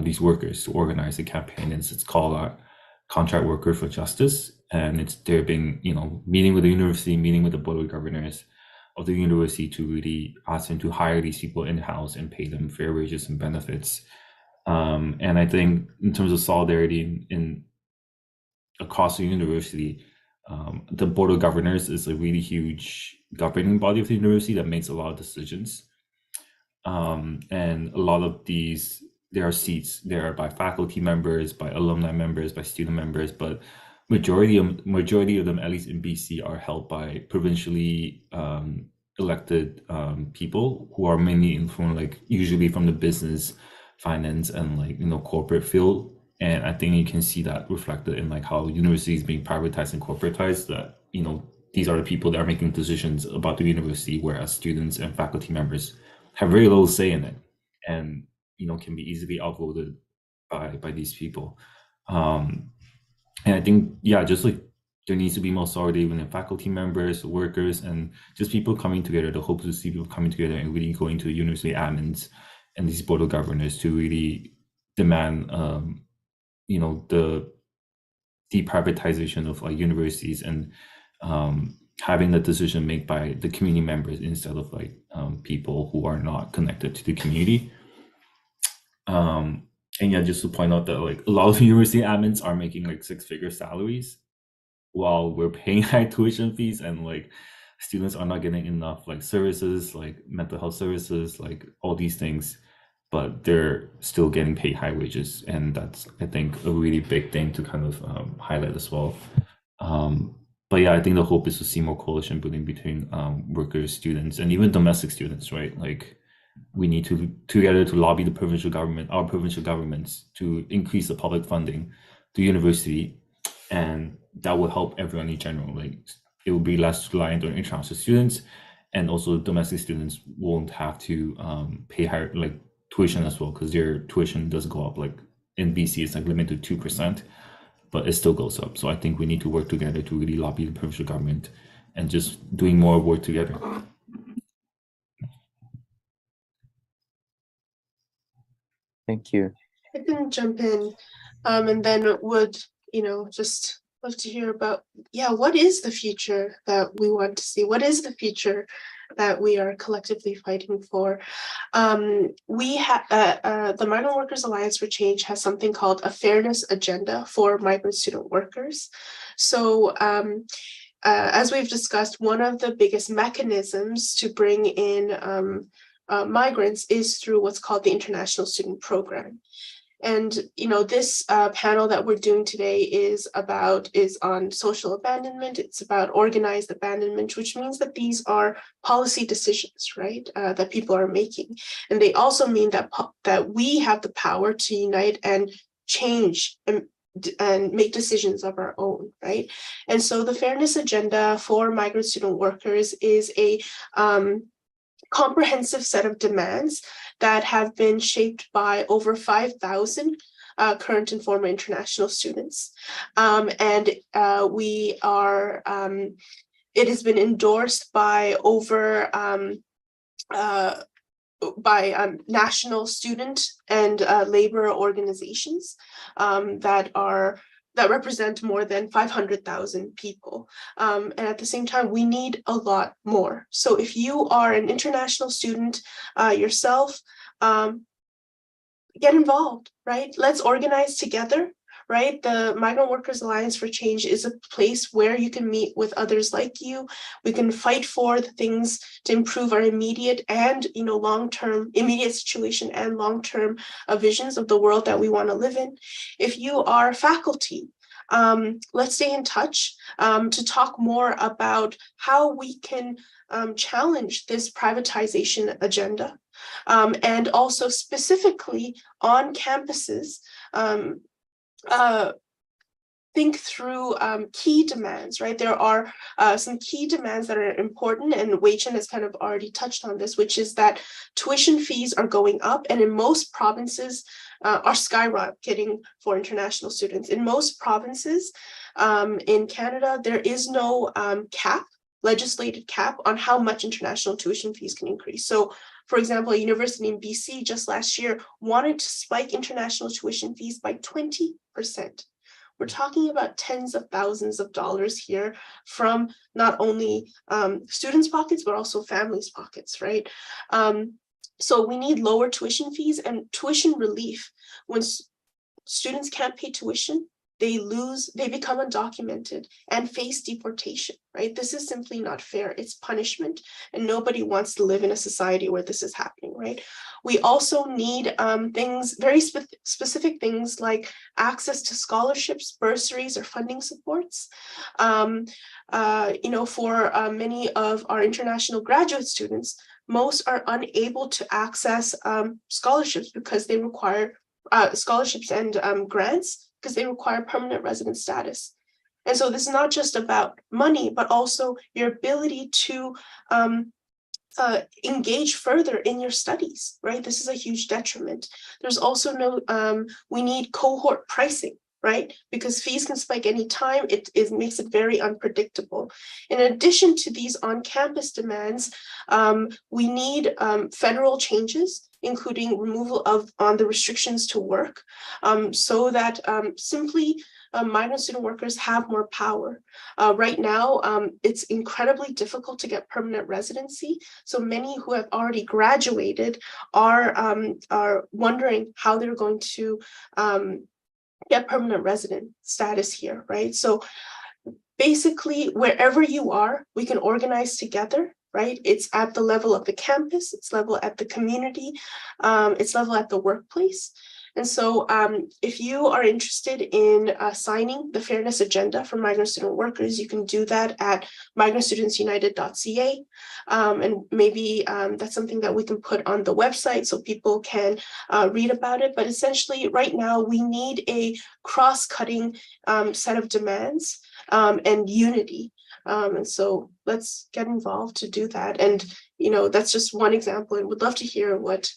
these workers to organize a campaign. It's called Contract Worker for Justice, and they're been meeting with the university, meeting with the board of governors of the university to really ask them to hire these people in-house and pay them fair wages and benefits. And I think in terms of solidarity in across the university, the board of governors is a really huge governing body of the university that makes a lot of decisions. And a lot of these, there are seats there by faculty members, by alumni members, by student members, but majority of them, at least in BC, are held by provincially elected people who are mainly influenced, like usually from the business, finance, and like corporate field. And I think you can see that reflected in like how universities being privatized and corporatized, that these are the people that are making decisions about the university, whereas students and faculty members have very little say in it, and can be easily outvoted by these people. And I think, yeah, just like there needs to be more solidarity within faculty members, workers, and just people coming together. The hope is to see people coming together and really going to the university admins and these board of governors to really demand the deprivatization of like universities, and having the decision made by the community members instead of like people who are not connected to the community. And yeah, just to point out that like a lot of university admins are making like 6-figure salaries while we're paying high tuition fees, and like students are not getting enough like services, like mental health services, like all these things, but they're still getting paid high wages. And that's, I think, a really big thing to kind of highlight as well. But yeah, I think the hope is to see more coalition building between workers, students, and even domestic students, right? Like we need to together to lobby the provincial government, our provincial governments, to increase the public funding to university, and that will help everyone in general. Like it will be less reliant on international students, and also domestic students won't have to pay higher like tuition as well, because their tuition does go up. Like in BC, it's like limited to 2%, but it still goes up. So I think we need to work together to really lobby the provincial government and just doing more work together. Thank you. I can jump in. And then would, just love to hear about, what is the future that we want to see? What is the future that we are collectively fighting for? We have the Migrant Workers Alliance for Change has something called a fairness agenda for migrant student workers. So as we've discussed, one of the biggest mechanisms to bring in migrants is through what's called the International Student Program. And this panel that we're doing today is on social abandonment. It's about organized abandonment, which means that these are policy decisions, right? That people are making, and they also mean that we have the power to unite and change and make decisions of our own, right? And so the fairness agenda for migrant student workers is a comprehensive set of demands that have been shaped by over 5,000 current and former international students. It has been endorsed by over national student and labor organizations that represent more than 500,000 people. And at the same time, we need a lot more. So if you are an international student yourself, get involved, right? Let's organize together, right? The Migrant Workers Alliance for Change is a place where you can meet with others like you. We can fight for the things to improve our immediate and long-term immediate situation and long-term visions of the world that we want to live in. If you are faculty, let's stay in touch to talk more about how we can challenge this privatization agenda. And also specifically on campuses, think through key demands, right? There are some key demands that are important, and Wei Chen has kind of already touched on this, which is that tuition fees are going up, and in most provinces are skyrocketing for international students. In most provinces in Canada, there is no legislated cap on how much international tuition fees can increase. So for example, a university in BC just last year wanted to spike international tuition fees by 20%. We're talking about tens of thousands of dollars here from not only students' pockets, but also families' pockets, right? So we need lower tuition fees and tuition relief. When students can't pay tuition, they become undocumented and face deportation, right? This is simply not fair. It's punishment, and nobody wants to live in a society where this is happening, right? We also need very specific things like access to scholarships, bursaries, or funding supports. For many of our international graduate students, most are unable to access scholarships because they require scholarships and grants because they require permanent resident status. And so this is not just about money, but also your ability to engage further in your studies, right? This is a huge detriment. There's also we need cohort pricing, right? Because fees can spike anytime. It makes it very unpredictable. In addition to these on-campus demands, we need federal changes, including removal on the restrictions to work, so that simply migrant student workers have more power. Right now, it's incredibly difficult to get permanent residency. So many who have already graduated are wondering how they're going to get permanent resident status here, right? So basically, wherever you are, we can organize together, right? It's at the level of the campus, it's level at the community, it's level at the workplace. And so if you are interested in signing the fairness agenda for migrant student workers, you can do that at migrantstudentsunited.ca. And maybe that's something that we can put on the website so people can read about it. But essentially right now we need a cross-cutting set of demands and unity. And so let's get involved to do that. And, that's just one example, and would love to hear what,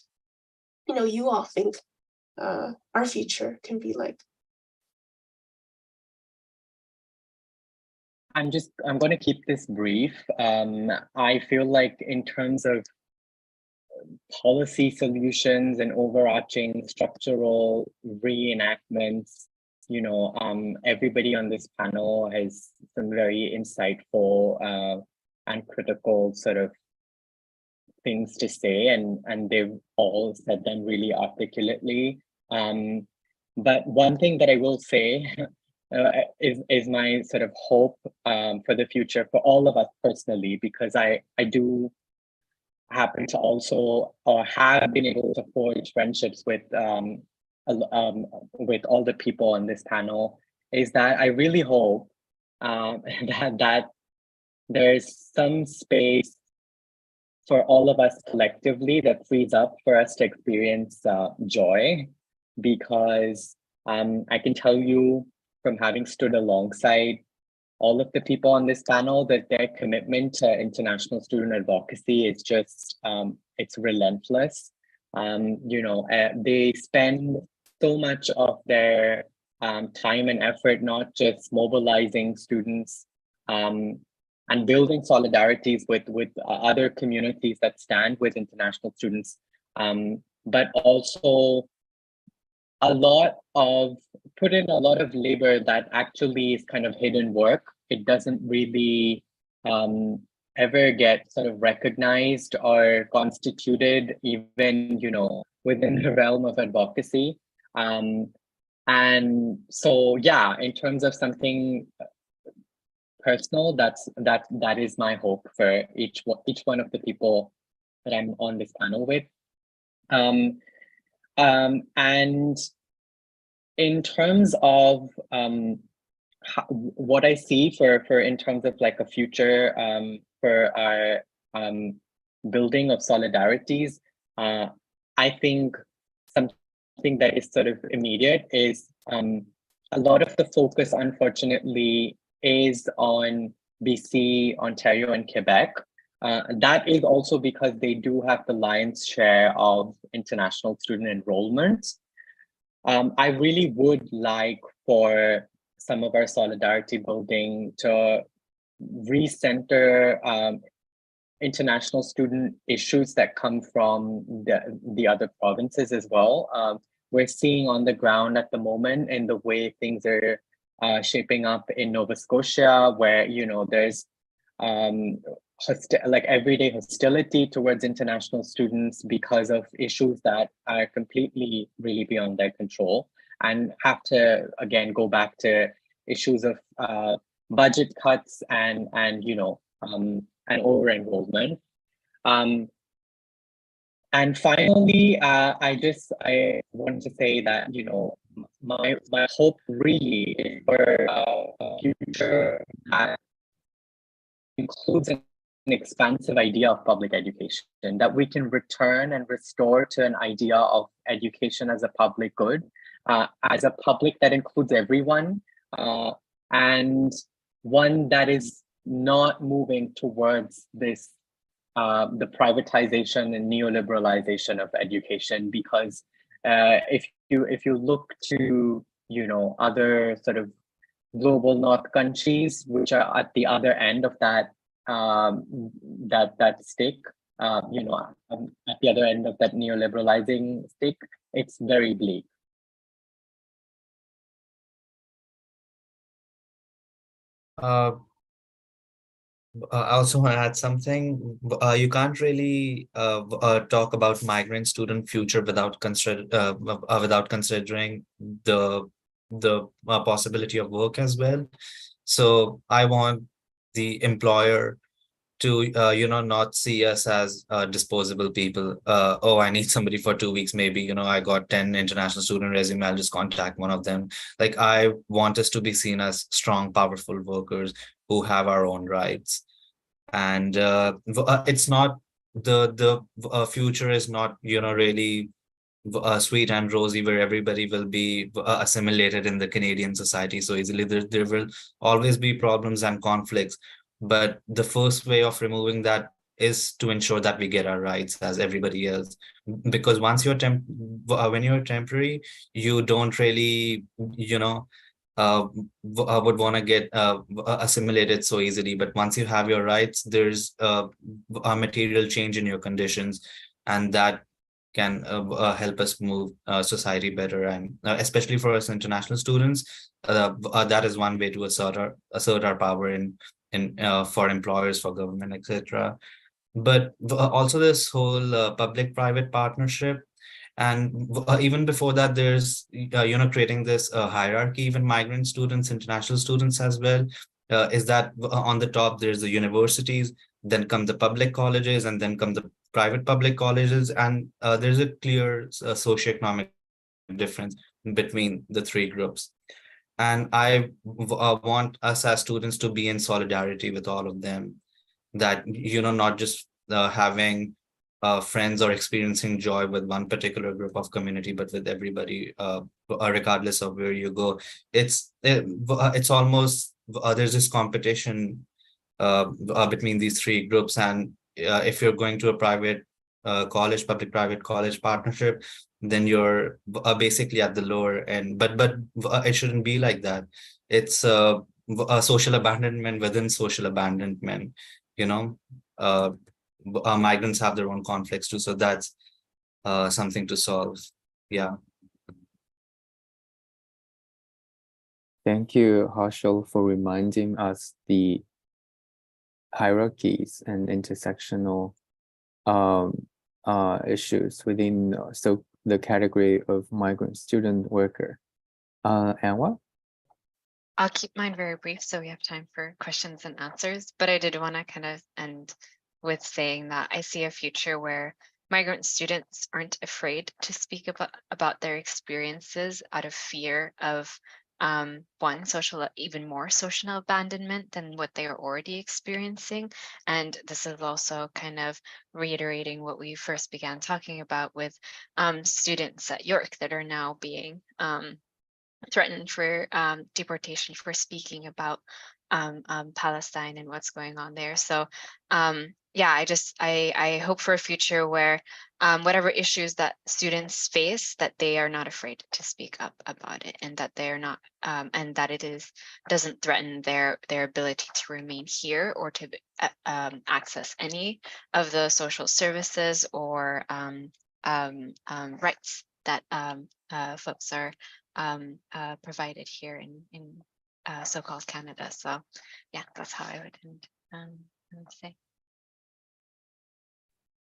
you all think our future can be like. I'm going to keep this brief. I feel like in terms of policy solutions and overarching structural reenactments, everybody on this panel has some very insightful and critical sort of things to say, and they've all said them really articulately. But one thing that I will say is my sort of hope for the future for all of us personally, because I do happen to also or have been able to forge friendships with all the people on this panel, is that I really hope that there's some space for all of us collectively that frees up for us to experience joy, because I can tell you from having stood alongside all of the people on this panel that their commitment to international student advocacy is just, it's relentless. They spend so much of their time and effort not just mobilizing students and building solidarities with other communities that stand with international students, but also put in a lot of labor that actually is kind of hidden work. It doesn't really ever get sort of recognized or constituted, even within the realm of advocacy. And so, yeah, in terms of something personal, that is my hope for each one of the people that I'm on this panel with. And in terms of what I see for in terms of like a future for our building of solidarities, I think something that is sort of immediate is a lot of the focus, unfortunately, is on BC, Ontario, and Quebec. That is also because they do have the lion's share of international student enrollment. I really would like for some of our solidarity building to recenter international student issues that come from the other provinces as well. We're seeing on the ground at the moment in the way things are shaping up in Nova Scotia, where there's like everyday hostility towards international students because of issues that are completely really beyond their control, and have to again go back to issues of budget cuts and over enrollment. And finally, I want to say that my hope really is for a future that includes an expansive idea of public education, that we can return and restore to an idea of education as a public good, as a public that includes everyone, and one that is not moving towards this the privatization and neoliberalization of education. Because if you look to other sort of global north countries which are at the other end of that that stick, at the other end of that neoliberalizing stick, it's very bleak. I also want to add something. You can't really talk about migrant student future without considering the possibility of work as well. So I want the employer to not see us as disposable people. Oh, I need somebody for 2 weeks, maybe I got 10 international student resume, I'll just contact one of them. Like, I want us to be seen as strong, powerful workers who have our own rights. And it's not the future is not really sweet and rosy where everybody will be assimilated in the Canadian society so easily. There will always be problems and conflicts, but the first way of removing that is to ensure that we get our rights as everybody else. Because once you're when you're temporary, you don't really would want to get assimilated so easily. But once you have your rights, there's a material change in your conditions, and that can help us move society better, and especially for us international students, that is one way to assert our power in for employers, for government, etc. But also this whole public-private partnership, and even before that, there's creating this hierarchy. Even migrant students, international students as well, is that on the top there's the universities, then come the public colleges, and then come the private public colleges, and there's a clear socioeconomic difference between the three groups. And I want us as students to be in solidarity with all of them, that not just having friends or experiencing joy with one particular group of community, but with everybody, regardless of where you go. It's almost there's this competition between these three groups, and if you're going to a private college, public-private college partnership, then you're basically at the lower end. But it shouldn't be like that. It's a social abandonment within social abandonment. Migrants have their own conflicts too, so that's something to solve. Yeah. Thank you, Harshill, for reminding us the hierarchies and intersectional issues within the category of migrant student worker. Anwaar? I'll keep mine very brief so we have time for questions and answers, but I did want to kind of end with saying that I see a future where migrant students aren't afraid to speak about their experiences out of fear of even more social abandonment than what they are already experiencing. And this is also kind of reiterating what we first began talking about with students at York that are now being threatened for deportation for speaking about Palestine and what's going on there. So yeah, I hope for a future where whatever issues that students face, that they are not afraid to speak up about it, and that they are not and that doesn't threaten their ability to remain here or to access any of the social services or rights that folks are provided here in so-called Canada. So yeah, that's how I would say.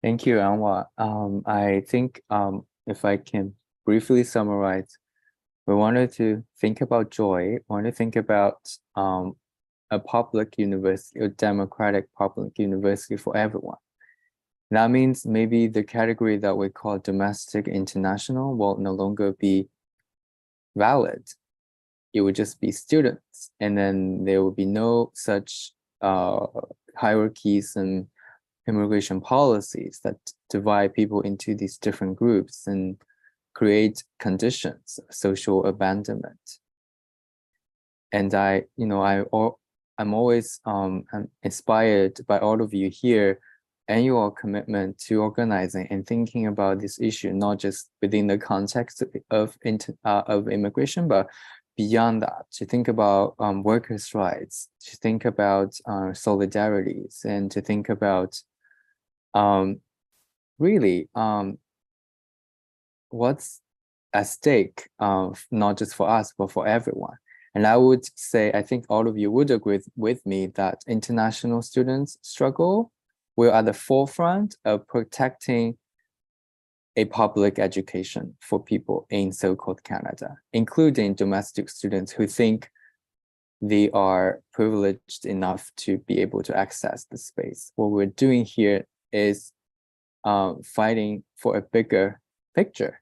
Thank you, Anwaar. I think if I can briefly summarize, we wanted to think about joy, want to think about a public university, a democratic public university for everyone. That means maybe the category that we call domestic international will no longer be valid. It would just be students, and then there will be no such hierarchies and immigration policies that divide people into these different groups and create conditions of social abandonment. And I'm always inspired by all of you here and your commitment to organizing and thinking about this issue, not just within the context of immigration, but beyond that, to think about workers' rights, to think about solidarities, and to think about really what's at stake, not just for us, but for everyone. And I would say, I think all of you would agree with me that international students' struggle will at the forefront of protecting a public education for people in so-called Canada, including domestic students who think they are privileged enough to be able to access the space. What we're doing here is fighting for a bigger picture.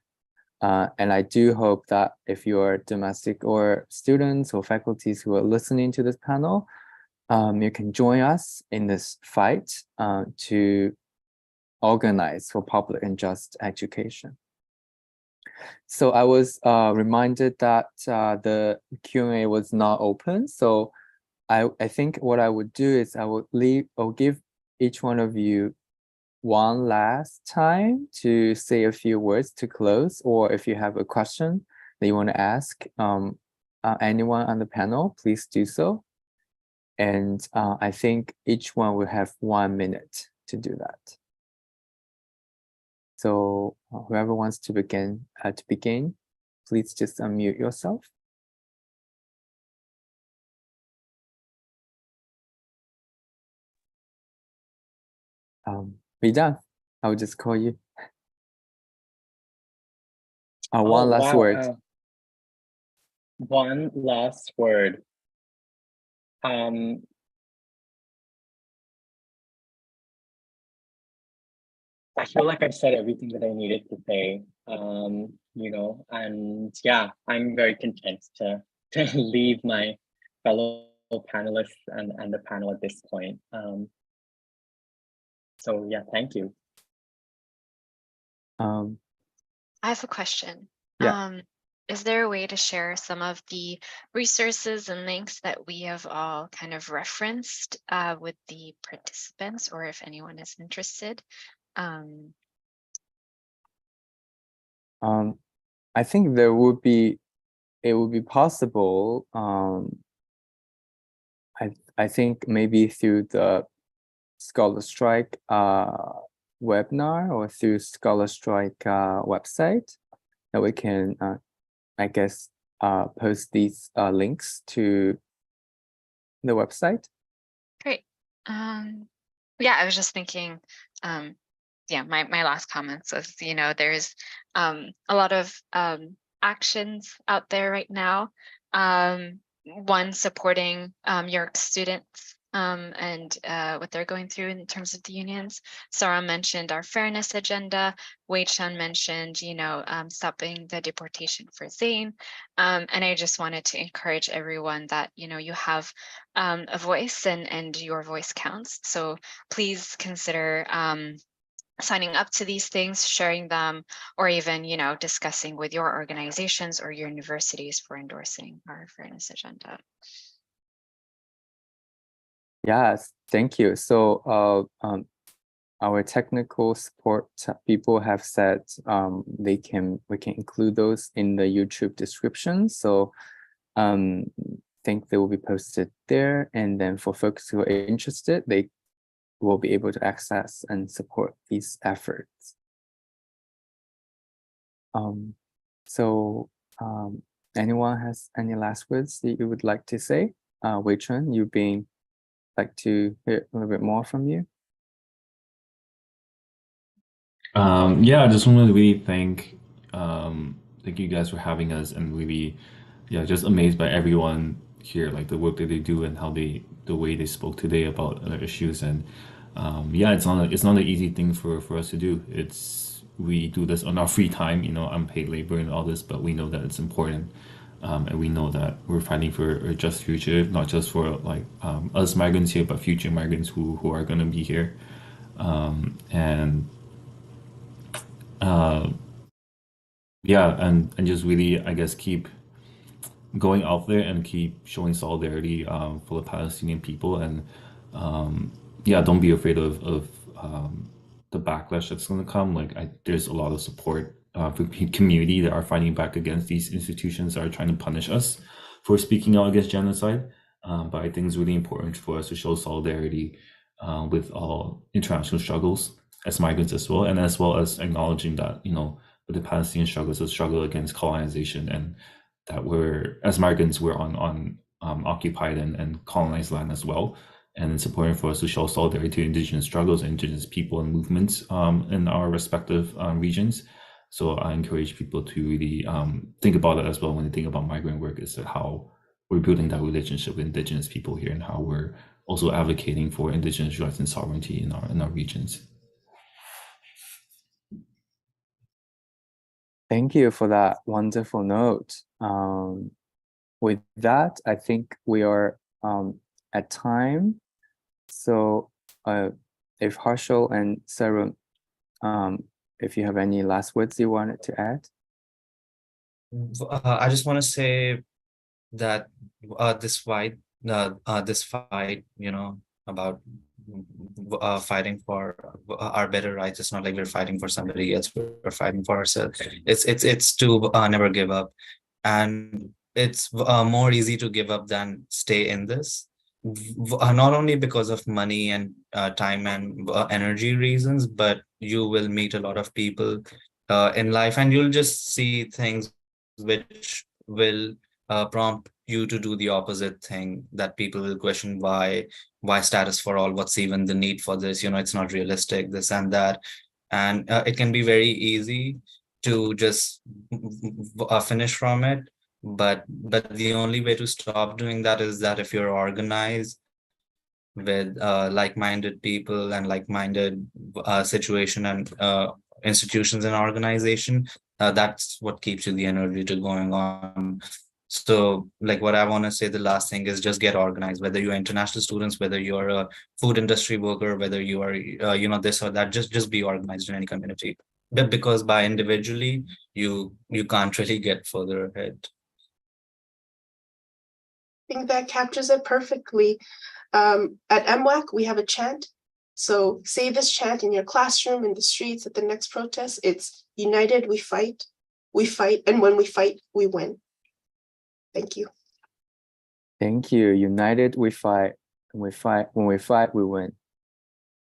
And I do hope that if you're domestic or students or faculties who are listening to this panel, you can join us in this fight to organize for public and just education. So I was reminded that the Q&A was not open. So I think what I would do is I'll give each one of you one last time to say a few words to close, or if you have a question that you want to ask anyone on the panel, please do so. And I think each one will have 1 minute to do that. So whoever wants to begin, please just unmute yourself. Vedanth, I'll just call you. One last word. One last word. I feel like I said everything that I needed to say, you know, and yeah, I'm very content to leave my fellow panelists and the panel at this point. So yeah, thank you. I have a question. Yeah. Is there a way to share some of the resources and links that we have all kind of referenced with the participants, or if anyone is interested? I think it would be possible. I think maybe through the Scholar Strike webinar or through Scholar Strike website that we can, I guess, post these links to the website. Great. Yeah, I was just thinking, yeah, my last comments was, you know, there's a lot of actions out there right now. One, supporting York students and what they're going through in terms of the unions. Sarom mentioned our fairness agenda. Chun mentioned, you know, stopping the deportation for Zain. And I just wanted to encourage everyone that, you know, you have a voice and your voice counts. So please consider signing up to these things, sharing them, or even, you know, discussing with your organizations or your universities for endorsing our fairness agenda. Yes, thank you. So our technical support people have said we can include those in the YouTube description. So think they will be posted there, and then for folks who are interested, they will be able to access and support these efforts. Anyone has any last words that you would like to say? Chun, like to hear a little bit more from you? Yeah, I just want to really thank you guys for having us, and really, yeah, just amazed by everyone here, like the work that they do and how the way they spoke today about other issues. And yeah, it's not an easy thing for us to do. We do this on our free time, you know, unpaid labor and all this, but we know that it's important. And we know that we're fighting for a just future, not just for like us migrants here, but future migrants who are going to be here. Yeah, and just really, I guess, keep going out there and keep showing solidarity for the Palestinian people. And yeah, don't be afraid of the backlash that's going to come. Like, there's a lot of support for the community that are fighting back against these institutions that are trying to punish us for speaking out against genocide. But I think it's really important for us to show solidarity with all international struggles as migrants as well, and as well as acknowledging that, you know, the Palestinian struggle is a struggle against colonization, and that as migrants, we're on occupied and colonized land as well. And it's important for us to show solidarity to indigenous struggles, indigenous people and movements in our respective regions. So I encourage people to really think about it as well when they think about migrant work, is that how we're building that relationship with indigenous people here, and how we're also advocating for indigenous rights and sovereignty in our regions. Thank you for that wonderful note. With that, I think we are at time. So if Harshill and Sarom, if you have any last words you wanted to add? I just want to say that this fight, you know, about fighting for our better rights. It's not like we're fighting for somebody else. We're fighting for ourselves. It's to never give up, and it's more easy to give up than stay in this. not only because of money and time and energy reasons, but you will meet a lot of people in life, and you'll just see things which will prompt you to do the opposite thing, that people will question why status for all, what's even the need for this, it's not realistic, this and that. And it can be very easy to just finish from it, but the only way to stop doing that is that if you're organized with like-minded people and like-minded situation and institutions and organization, that's what keeps you the energy to going on. So like what I want to say, the last thing is just get organized, whether you're international students, whether you're a food industry worker, whether you are this or that, just be organized in any community. But because by individually you can't really get further ahead. I think that captures it perfectly. At MWAC, we have a chant. So say this chant in your classroom, in the streets, at the next protest. It's united, we fight, and when we fight, we win. Thank you. Thank you. United, we fight. When we fight, we win.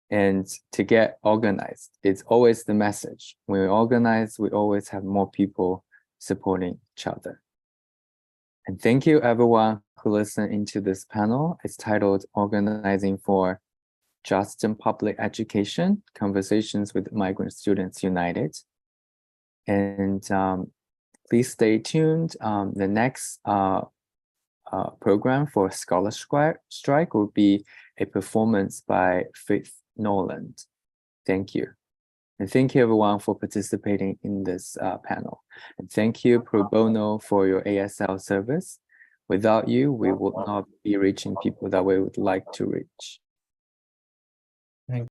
And to get organized, it's always the message. When we organize, we always have more people supporting each other. And thank you everyone who listened into this panel. It's titled Organizing for Just and Public Education, Conversations with Migrant Students United. And please stay tuned. The next program for Scholar Strike will be a performance by Faith Noland. Thank you. And thank you everyone for participating in this panel. And thank you Pro Bono for your ASL service. Without you, we would not be reaching people that we would like to reach.